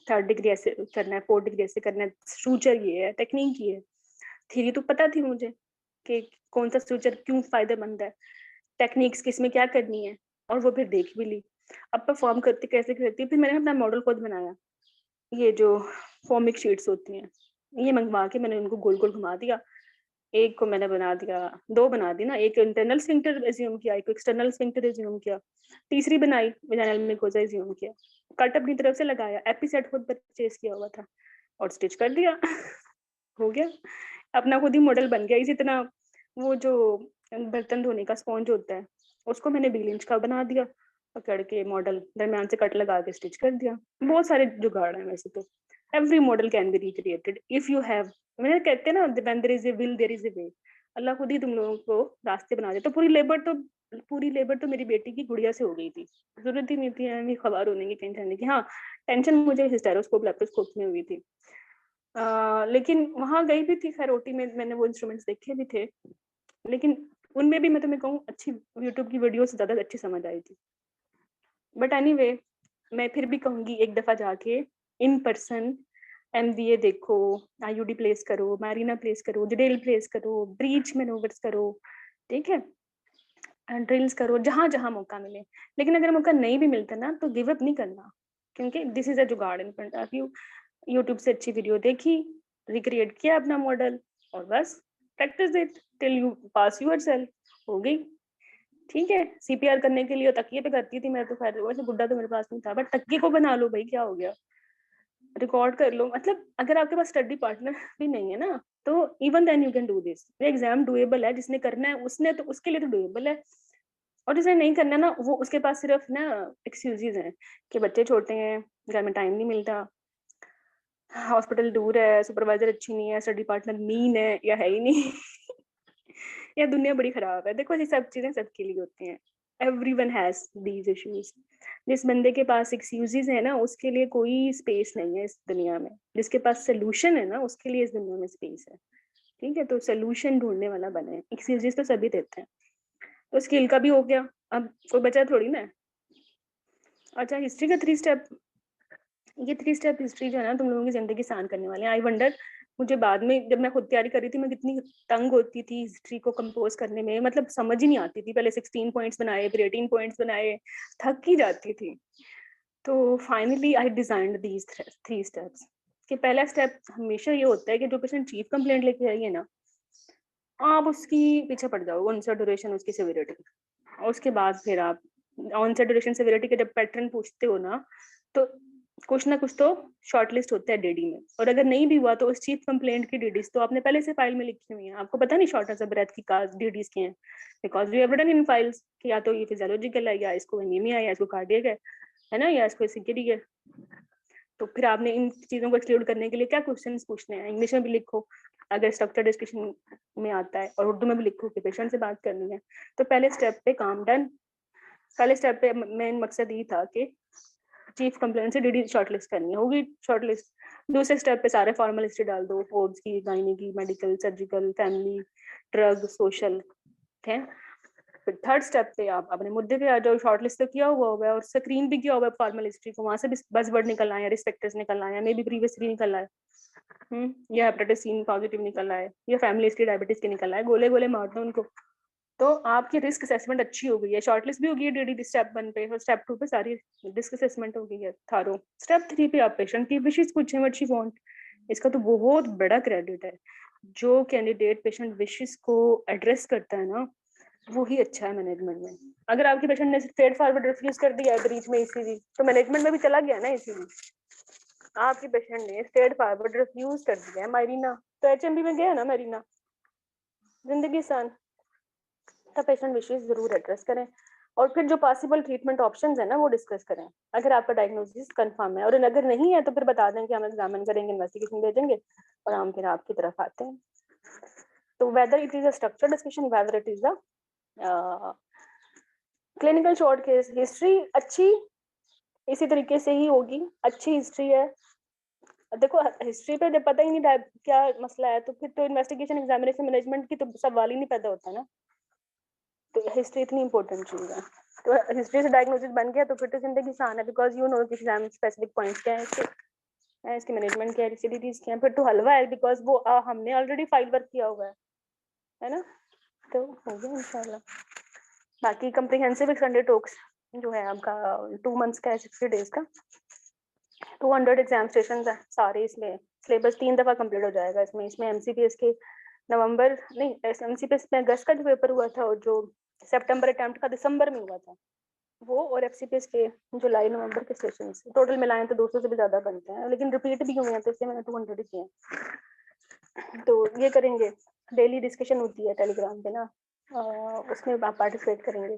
3rd डिग्री ऐसे करना है, 4th डिग्री ऐसे करना है, सूचर ये है, टेक्निक ये है। थ्योरी तो पता थी मुझे कि कौन सा सूचर क्यों फायदेमंद है, टेक्निक्स किस में क्या करनी है, और वो फिर देख भी ली। अब परफॉर्म करती कैसे करती, फिर मैंने अपना मॉडल खुद बनाया। ये जो फॉर्मिक शीट्स होती हैं, ये मंगवा के मैंने उनको गोल गोल घुमा दिया। एक को मैंने बना दिया, 2 बना दी ना, एक इंटरनल स्फिंक्टर एज्यूम किया, एक एक्सटर्नल स्फिंक्टर एज्यूम किया, तीसरी बनाई वेजाइनल म्यूकोसा एज्यूम किया, कट अपनी तरफ से लगाया, एपिसेट खुद परचेज किया हुआ था और स्टिच कर दिया हो गया, अपना खुद ही मॉडल बन गया। इसी तरह वो जो बर्तन धोने का स्पॉन्ज होता है, उसको मैंने 20 इंच का बना दिया, पकड़ के मॉडल दरम्यान से कट लगा के स्टिच कर दिया। बहुत सारे जुगाड़ हैं वैसे तो। Every model can be recreated if you have, मैंने कहते हैं ना, when there is a will there is a way. Allah खुद ही तुम लोगों को रास्ते बना दे। तो पूरी लेबर तो मेरी बेटी की गुड़िया से हो गई थी, जरूरत ही नहीं थी हमें खबर होने की, टेंशन की। हाँ, टेंशन मुझे हिस्टेरोस्कोप लेप्रोस्कोप में हुई थी, लेकिन वहां गई भी थी, खैर ओटी में मैंने वो इंस्ट्रूमेंट्स देखे भी थे, लेकिन उनमें भी मैं तुम्हें कहूँ अच्छी यूट्यूब की वीडियो से ज्यादा अच्छी समझ आई थी। बट एनीवे, मैं फिर भी कहूंगी एक दफा जाके इन पर्सन MVA देखो, IUD प्लेस करो, मैरिना प्लेस करो, डिटेल प्लेस करो, ब्रीच मैनोवर्स करो, ठीक है, ड्रिल्स करो जहां जहां मौका मिले। लेकिन अगर मौका नहीं भी मिलता ना तो गिव अप नहीं करना, क्योंकि दिस इज अ जुगाड़ in front of you. YouTube से अच्छी वीडियो देखी, रिक्रिएट किया अपना मॉडल, और बस practice it till you pass yourself, हो गई। ठीक है, CPR करने के लिए तकिए पे करती थी मैं तो, खैर वैसे गुड्डा तो मेरे पास नहीं था, बट तकिए को बना लो भाई, क्या हो गया, रिकॉर्ड कर लो। मतलब अगर आपके पास स्टडी पार्टनर भी नहीं है ना, तो even then you can do this. ये एग्जाम डुएबल है, जिसने करना है उसने तो, उसके लिए तो डुएबल है, और जिसने नहीं करना ना, वो उसके पास सिर्फ ना एक्सक्यूजेज हैं कि बच्चे छोटे हैं, घर में टाइम नहीं मिलता, हॉस्पिटल दूर है, सुपरवाइजर अच्छी नहीं है, स्टडी पार्टनर मीन है या है ही नहीं या दुनिया बड़ी खराब है। देखो, ये सब चीजें सबके लिए होती हैं, एवरीवन हैज दीज इश्यूज। जिस बंदे के पास एक्सक्यूजेज है ना, उसके लिए कोई स्पेस नहीं है इस दुनिया में, जिसके पास सोल्यूशन है ना, उसके लिए इस दुनिया में स्पेस है। ठीक है, तो सोल्यूशन ढूंढने वाला बने, एक्सक्यूजेज तो सभी देते हैं। तो स्किल का भी हो गया, अब कोई बचा थोड़ी ना। अच्छा, हिस्ट्री का 3 स्टेप, ये 3 स्टेप हिस्ट्री जो है ना, तुम लोगों की जिंदगी आसान करने वाले हैं। आई वंडर, मुझे बाद में जब मैं खुद तैयारी कर रही थी, मैं कितनी तंग होती थी हिस्ट्री को कंपोज करने में, मतलब समझ ही नहीं आती थी। पहले 16 पॉइंट्स बनाए, फिर 18 पॉइंट्स बनाए, थक ही जाती थी। तो finally I designed these 3 steps. कि पहला स्टेप हमेशा ये होता है कि जो पेशेंट चीफ कंप्लेंट लेके आई है ना, आप उसकी पीछे पड़ जाओ, ऑनसेट ड्यूरेशन, उसकी सिविरिटी। उसके बाद फिर आप ऑनसेट ड्यूरेशन सिविरिटी के जब पैटर्न पूछते हो ना, तो कुछ ना कुछ तो शॉर्टलिस्ट होता है DD में, और अगर नहीं भी हुआ तो उस चीफ कंप्लेंट की DDs तो आपने पहले से फाइल में लिखी हुई है, आपको पता नहीं शॉर्टनेस ऑफ ब्रेथ की DDs की हैं, because you have written in files कि या तो ये फिजियोलॉजिकल है, या इसको एनीमिया है, या इसको कार्डियक है। है ना, या इसको सिक्योरिटी है। तो फिर आपने इन चीजों को एक्सक्लूड करने के लिए क्या क्वेश्चंस पूछने हैं, इंग्लिश में भी लिखो अगर स्ट्रक्चर डिस्कशन में आता है, और उर्दू में भी लिखो कि पेशेंट से बात करनी है। तो पहले स्टेप पे काम डन। पहले स्टेप पे मेन मकसद ये था कि चीफ कंप्लेंट से डीडी शॉर्टलिस्ट करनी होगी, शॉर्टलिस्ट। दूसरे स्टेप पे सारे फॉर्मल हिस्ट्री डाल दो, कोर्स की, गायनी की, medical, surgical, family, drug, social, ठीक है। फिर थर्ड स्टेप पे आप अपने मुद्दे पे आ जाओ, शॉर्टलिस्ट तो किया हुआ होगा और स्क्रीन भी किया हुआ है फॉर्मल हिस्ट्री को, वहां से भी बज़वर्ड निकल आए, रिस्पेक्टर्स निकल आए, मे बी प्रीवियसली निकल आए, या हेपेटाइटिस सी पॉजिटिव निकल आए, या फैमिली हिस्ट्री डायबिटीज के निकल आए, गोले गोले मार दो उनको। तो आपकी रिस्क असेसमेंट अच्छी हो गई है, शॉर्टलिस्ट भी हो गई है डीडी स्टेप 1 पे, और स्टेप 2 पे सारी रिस्क असेसमेंट हो गई है थारो। स्टेप 3 पे आप पेशेंट की विशेस पूछें, व्हाट शी वांट। इसका तो बहुत बड़ा क्रेडिट है, जो कैंडिडेट पेशेंट विशेस को एड्रेस करता है ना, वो ही अच्छा है मैनेजमेंट में। अगर आपके पेशेंट ने स्ट्रेट फॉरवर्ड रिफ्यूज कर दिया है बीच में ईसीजी, तो मैनेजमेंट में भी चला गया ना ईसीजी। आपके पेशेंट ने स्ट्रेट फॉरवर्ड रिफ्यूज कर दिया है मायरीना, तो एचएमबी में गया ना मायरीना, जिंदगी आसान। तो पेशेंट विशेस जरूर एड्रेस करें, और फिर जो पॉसिबल ट्रीटमेंट ऑप्शंस है ना वो डिस्कस करें, अगर आपका डायग्नोसिस कंफर्म है। और अगर नहीं है तो फिर बता दें कि हम एग्जामिन करेंगे, इन्वेस्टिगेशन भेजेंगे, और हम फिर आपकी तरफ आते हैं। तो whether it is a structure discussion, whether it is a clinical short case, history अच्छी इसी तरीके से ही होगी, अच्छी हिस्ट्री है। देखो हिस्ट्री पे जब पता ही नहीं क्या मसला है, तो फिर तो इन्वेस्टिगेशन, एग्जामिनेशन, मैनेजमेंट की तो सवाल ही नहीं पैदा होता ना। तो हिस्ट्री इतनी इंपॉर्टेंट चीज है। तो हिस्ट्री से डायग्नोसिस बन गया तो फिर तो जिंदगी आसान है, बिकॉज यू नो कि एग्जाम स्पेसिफिक पॉइंट्स क्या है इसके मैनेजमेंट क्या है, रिसिडिटीज क्या है, फिर तो हलवा है, बिकॉज वो हमने ऑलरेडी फाइल वर्क किया हुआ है ना। तो हो गया इंशाल्लाह। बाकी कम्प्रिहेंसिव एक्सटेंडेड टॉक्स जो है आपका 2 मंथ्स का है, 60 डेज का, 200 एग्जाम स्टेशन है सारे, इसमें सिलेबस 3 दफा कंप्लीट हो जाएगा। इसमें एमसीपीएस के नवंबर नहीं, एमसीपीएस में अगस्त का जो पेपर हुआ था, और जो सितंबर अटेम्प्ट का दिसंबर में हुआ था वो, और एफसीपीएस के जुलाई नवंबर के सेशन टोटल मिलाएं तो 200 से भी ज्यादा बनते हैं, लेकिन रिपीट भी हुए हैं तो इसलिए मैंने 200 किए। तो ये करेंगे, डेली डिस्कशन होती है टेलीग्राम पे ना, उसमें आप पार्टिसिपेट करेंगे।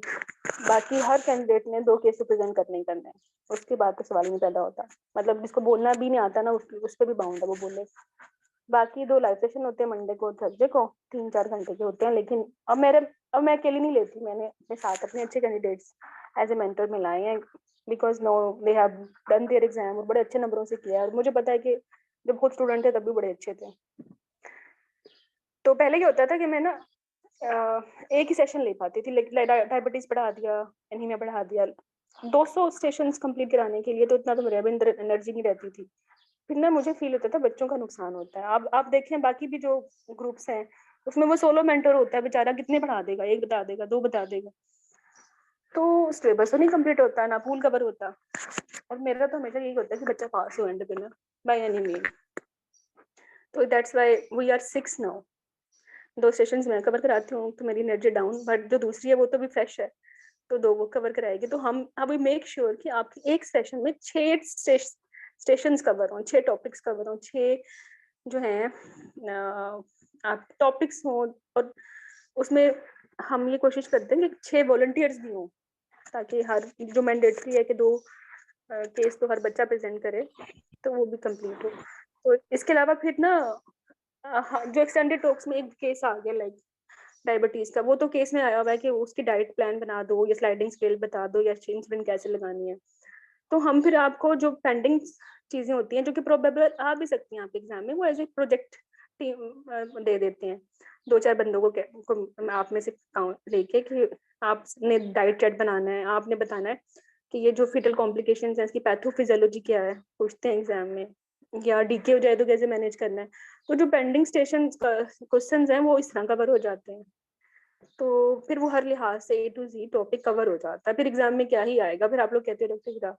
बाकी हर कैंडिडेट ने 2 केस रिप्रेजेंट करने ही करने हैं, उसके बाद तो सवाल नहीं पैदा होता, मतलब जिसको बोलना भी नहीं आता ना उस पर भी बाउंड है वो बोले। बाकी 2 लाइव सेशन होते हैं, मंडे को और थर्सडे को, 3-4 घंटे के होते हैं। लेकिन अब मैं अकेली नहीं लेती, मैंने अपने साथ अपने अच्छे कैंडिडेट्स एज ए मेंटर मिलाए हैं, because no they have done their exam और बड़े अच्छे नंबरों से किया है, और मुझे पता है कि जब खुद स्टूडेंट थे तब भी बड़े अच्छे थे। तो पहले क्या होता था कि मैं ना एक ही सेशन ले पाती थी, डायबिटीज पढ़ा दिया, एनीमिया पढ़ा दिया, 200 सेशंस कंप्लीट कराने के लिए तो इतना तो मेरे अंदर एनर्जी नहीं रहती थी। फिर ना मुझे फील होता था बच्चों का नुकसान होता है। आप देखें बाकी भी जो ग्रुप्स हैं उसमें वो सोलो मेंटर होता है, बेचारा कितने पढ़ा देगा, 1 बता देगा, 2 बता देगा, तो सिलेबस तो नहीं कंप्लीट होता, ना पूल कवर होता। और मेरा तो हमेशा यही होता है कि बच्चा पास हो एंड पे ना, बाय एनी मीन। तो that's why we are 6 now. 2 sessions मैं कवर कराती हूँ तो मेरी एनर्जी डाउन, बट जो दूसरी है वो तो भी फ्रेश है, तो 2 वो कवर कराएगी। तो हम वी मेक श्योर कि आपकी एक सेशन में 6 स्टेशंस कवर हों, 6 टॉपिक्स कवर हों, 6 जो हैं आप टॉपिक्स हों, और उसमें हम ये कोशिश करते हैं कि 6 वॉलंटियर्स भी हों, ताकि हर जो मैंडेटरी है कि 2 केस तो हर बच्चा प्रेजेंट करे, तो वो भी कंप्लीट हो। तो इसके अलावा फिर ना जो एक्सटेंडेड टॉक्स में एक केस आ गया लाइक डायबिटीज का, वो तो केस में आया हुआ है कि उसकी डाइट प्लान बना दो, या स्लाइडिंग स्केल बता दो, या इंसुलिन कैसे लगानी है। तो हम फिर आपको जो पेंडिंग चीजें होती हैं जो कि प्रोबेबल आ भी सकती हैं आपके एग्जाम में, वो एज ए प्रोजेक्ट टीम दे देते हैं 2-4 बंदों को आप में से लेके कि आपने डाइट चार्ट बनाना है, आपने बताना है कि ये जो फिटल कॉम्प्लिकेशंस है इसकी पैथोफिजियोलॉजी क्या है, पूछते हैं एग्जाम में, या डीके हो जाए तो कैसे मैनेज करना है। तो जो पेंडिंग स्टेशन क्वेश्चंस हैं वो इस तरह कवर हो जाते हैं, तो फिर वो हर लिहाज से A to Z topic cover हो जाता है। फिर एग्जाम में क्या ही आएगा, फिर आप लोग कहते हो डॉक्टर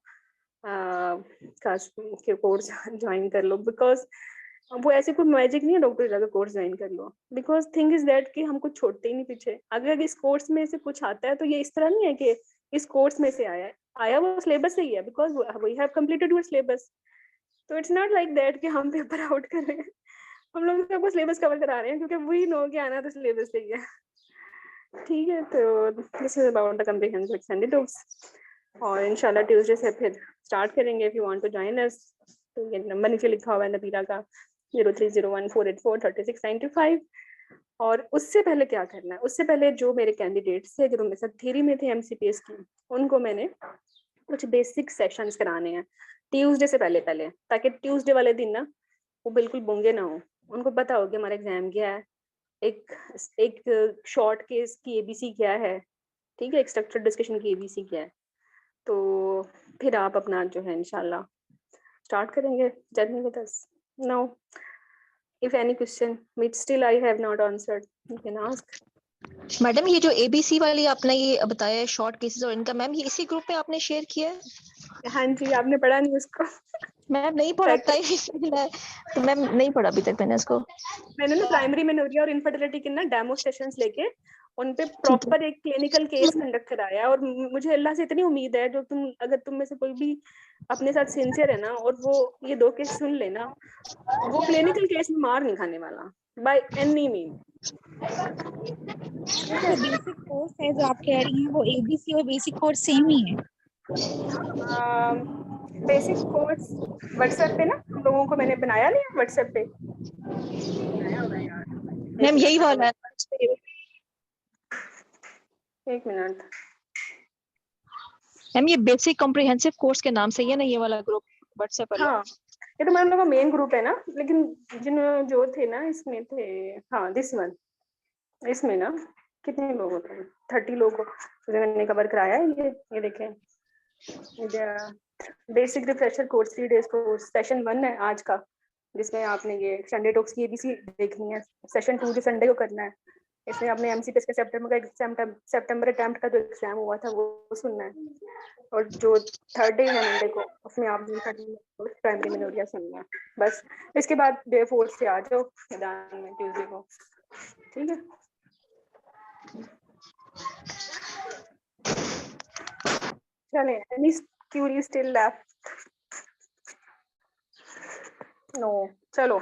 के कोर्स ज्वाइन कर लो, बिकॉज वो ऐसे कोई मैजिक नहीं है डॉक्टर का कोर्स ज्वाइन कर लो, बिकॉज थिंग इज दैट कि हम कुछ छोड़ते ही नहीं पीछे। अगर इस कोर्स में से कुछ आता है तो ये इस तरह नहीं है कि इस कोर्स में से आया वो सिलेबस से ही है, because we have completed your syllabus. तो इट्स नॉट लाइक दैट कि हम पेपर आउट कर रहे हैं, हम लोग सबको सिलेबस कवर करा रहे हैं, क्योंकि वी नो कि आना तो सिलेबस से ही है। ठीक है, तो this is about the comprehensive extended talks. और इंशाल्लाह ट्यूसडे से फिर स्टार्ट करेंगे। If you want to join us तो ये नंबर नीचे लिखा हुआ है नबीरा का 030148492695। और उससे पहले क्या करना है, उससे पहले जो मेरे कैंडिडेट्स थे जो मेरे साथ थ्योरी में थे एमसीपीएस की, उनको मैंने कुछ बेसिक सेशंस कराने हैं ट्यूसडे से पहले पहले, ताकि ट्यूसडे वाले दिन ना वो बिल्कुल गूंगे ना हो, उनको पता हो कि हमारा एग्जाम क्या है, एक एक शॉर्ट केस की एबीसी क्या है, ठीक है, एक स्ट्रक्चर डिस्कशन की एबीसी क्या है। तो फिर आप अपना जो है इंशाल्लाह स्टार्ट करेंगे journey with us. Now if any question which still I have not answered, you can ask. Madam ये जो एबीसी वाली आपने ये बताया है शॉर्ट केसेस और इनका, मैम ये इसी ग्रुप में आपने शेयर किया है? हाँ जी, आपने पढ़ा नहीं उसको? मैम नहीं पढ़ा था तो मैम नहीं पढ़ा अभी तक मैंने इसको। मैंने ना प्राइमरी मेनोरिया और इनफर्टिलिटी के ना डेमो सेशंस लेके उन पे ठीक है। प्रॉपर एक क्लिनिकल केस कंडक्ट कराया है। और मुझे अल्लाह से इतनी उम्मीद है, जो तुम अगर तुम में से कोई भी अपने साथ सिंसियर है ना और वो ये 2 केस सुन लेना, वो क्लिनिकल केस में मार नहीं खाने वाला बाय एनी मीन। जो बेसिक कोर्स है जो आप कह रही हैं वो एबीसी और बेसिक कोर्स सेम ही है? बेसिक कोर्स व्हाट्सएप पे ना तुम लोगों को मैंने बनाया नहीं है व्हाट्सएप पे? मैम यही वाला है। एक मिनट। मैम ये बेसिक कॉम्प्रिहेंसिव कोर्स के नाम से ही है ना ये वाला ग्रुप व्हाट्सएप वाला? हाँ, ये तो मतलब लोगों का मेन ग्रुप है ना, लेकिन जिन जो थे ना इसमें थे, हाँ दिस वन, इसमें ना कितने लोग होते हैं, 30 लोग को मैंने कवर कराया है। ये देखें, basic refresher course 3 days course, session 1 है आज का, जिसमें आपने ये संडे टॉक्स की एबीसी देखनी है। सेशन 2 जो संडे को करना है, इसमें आपने एमसीपीएस के सितंबर अटेम्प्ट का जो एग्जाम हुआ था वो सुनना है। और जो थर्ड डे है मंडे को, उसमें आपने प्राइमरी मेनोरिया सुनना है बस। इसके बाद डे 4 से आ जाओ मैदान में ट्यूसडे को, ठीक है? चलें, any queries still left? No, चलो,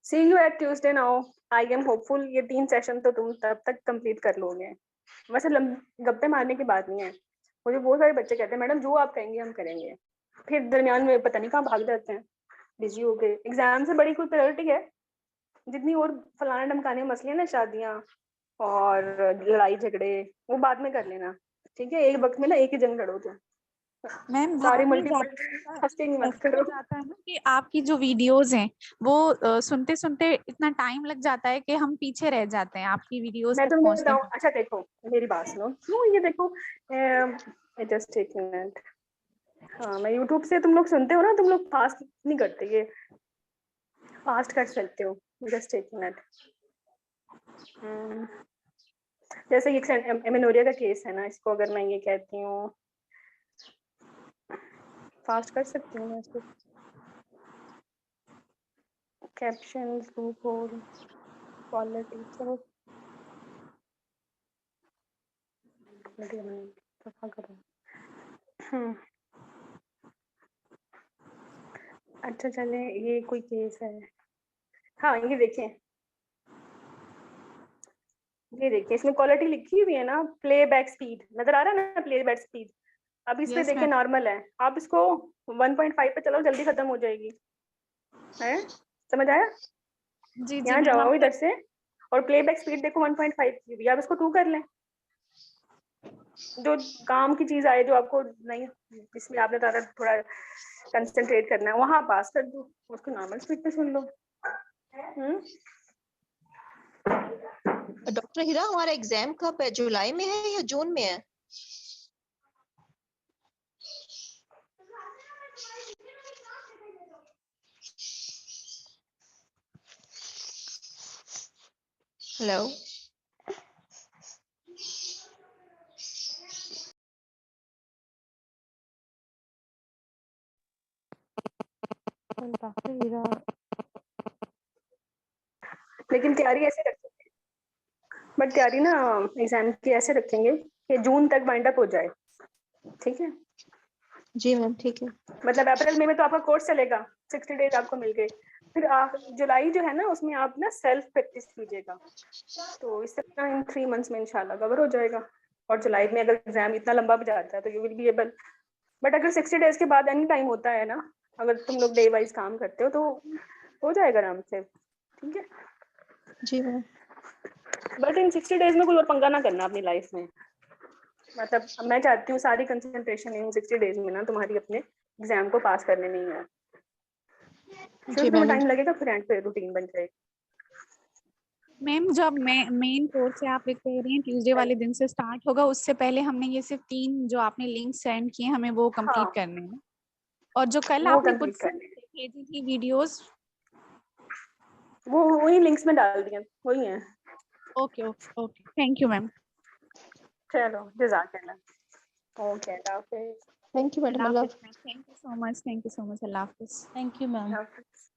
see you at Tuesday now. I am hopeful ये 3 सेशन तो तुम तब तक कंप्लीट कर लोगे। वैसे गप्पे मारने की बात नहीं है, मुझे बहुत सारे बच्चे कहते हैं मैडम जो आप कहेंगे हम करेंगे, फिर दरमियान में पता नहीं कहाँ भाग जाते हैं, बिजी हो गए। एग्जाम से बड़ी कोई प्रायोरिटी है? जितनी और फलाना ढमकाने मसले हैं ना, शादियां और लड़ाई झगड़े, वो बाद में कर लेना, ठीक है? एक वक्त में ना एक ही जंग लड़ो तुम, मैम सारे बहुत मल्टीपल हस्टिंग मत ऐसा हो करो। जाता है ना कि आपकी जो वीडियोस हैं वो सुनते सुनते इतना टाइम लग जाता है कि हम पीछे रह जाते हैं आपकी वीडियोस मैं तक तुम्हें पहुंचने बताऊं, में। अच्छा देखो मेरी बात सुनो, क्यों ये देखो, जस्ट एक मिनट। हाँ, मैं यूट्यूब से, तुम लोग सुनते हो ना, तुम लोग फास्ट नहीं करते, ये फास्ट कर सकते हो, जस्ट एक मिनट। जैसे ये एमेनोरिया का केस है ना, इसको अगर मैं ये कहती हूँ, फास्ट कर सकती हूँ मैं इसको, कैप्शन लूप होल क्वालिटी, चलो अच्छा चले, ये कोई केस है। हाँ ये देखें, ये देखिए, इसमें क्वालिटी लिखी हुई है ना, प्लेबैक स्पीड नजर आ रहा है ना, प्लेबैक स्पीड। अब इस पे Yes, देखिए ma'am. नॉर्मल है, आप इसको 1.5 पे चलो, जल्दी खत्म हो जाएगी, है? समझ आया? जी जी यहाँ मैम जाओ आप इधर से, और प्लेबैक स्पीड देखो 1.5 की भी, आप इसको 2 कर लें। जो काम की चीज आए, जो आपको नहीं, जिसमें आपने थोड़ा कंसंट्रेट करना है, वहां पास कर दो, उसको नॉर्मल स्पीड पे सुन लो। डॉक्टर हीरा हमारा एग्जाम कब है, जुलाई में है या जून में है? हेलो लेकिन तैयारी ऐसे रखेंगे, बट तैयारी ना एग्जाम की ऐसे रखेंगे कि जून तक वाइंड अप हो जाए, ठीक है? जी मैम ठीक है। मतलब अप्रैल मई में तो आपका कोर्स चलेगा, 60 डेज आपको मिल गए, फिर जुलाई जो है ना, उसमें आप ना सेल्फ प्रैक्टिस कीजिएगा, तो इससे इन 3 मंथ्स में इंशाल्लाह कवर हो जाएगा। और जुलाई में अगर एग्जाम इतना लंबा भी जाता है तो you will be able, but अगर 60 डेज के बाद एनी टाइम होता है ना, अगर तुम लोग डे वाइज काम करते हो तो हो जाएगा आराम से, ठीक है। जी मैम। बट इन 60 डेज में कोई और पंगा ना करना अपनी लाइफ में, मतलब मैं चाहती हूँ सारी कंसंट्रेशन इन 60 डेज में ना तुम्हारी अपने एग्जाम को पास करने में ही है। शुरू में मैम। टाइम लगेगा, फिर एंड पे रूटीन बन जाएगी। मैम जब मेन कोर्स है आप कह रही हैं ट्यूसडे वाले दिन से स्टार्ट होगा, उससे पहले हमने ये सिर्फ 3 जो आपने लिंक सेंड किए हमें वो कंप्लीट हाँ, करने हैं। और जो कल वो आपने कुछ कंप्लीट करने हैं, भेजी थी वीडियोस, वो वही लिंक्स में डाल दिए, वही है। Okay okay okay, thank you ma'am. चलो जज़ाकल्लाह। ओके, अल्लाह हाफिज़। Thank you madam. Allah Allah हाफिज़, thank you so much, thank you so much, Allah हाफिज़। Thank you ma'am. अल्लाह हाफिज़।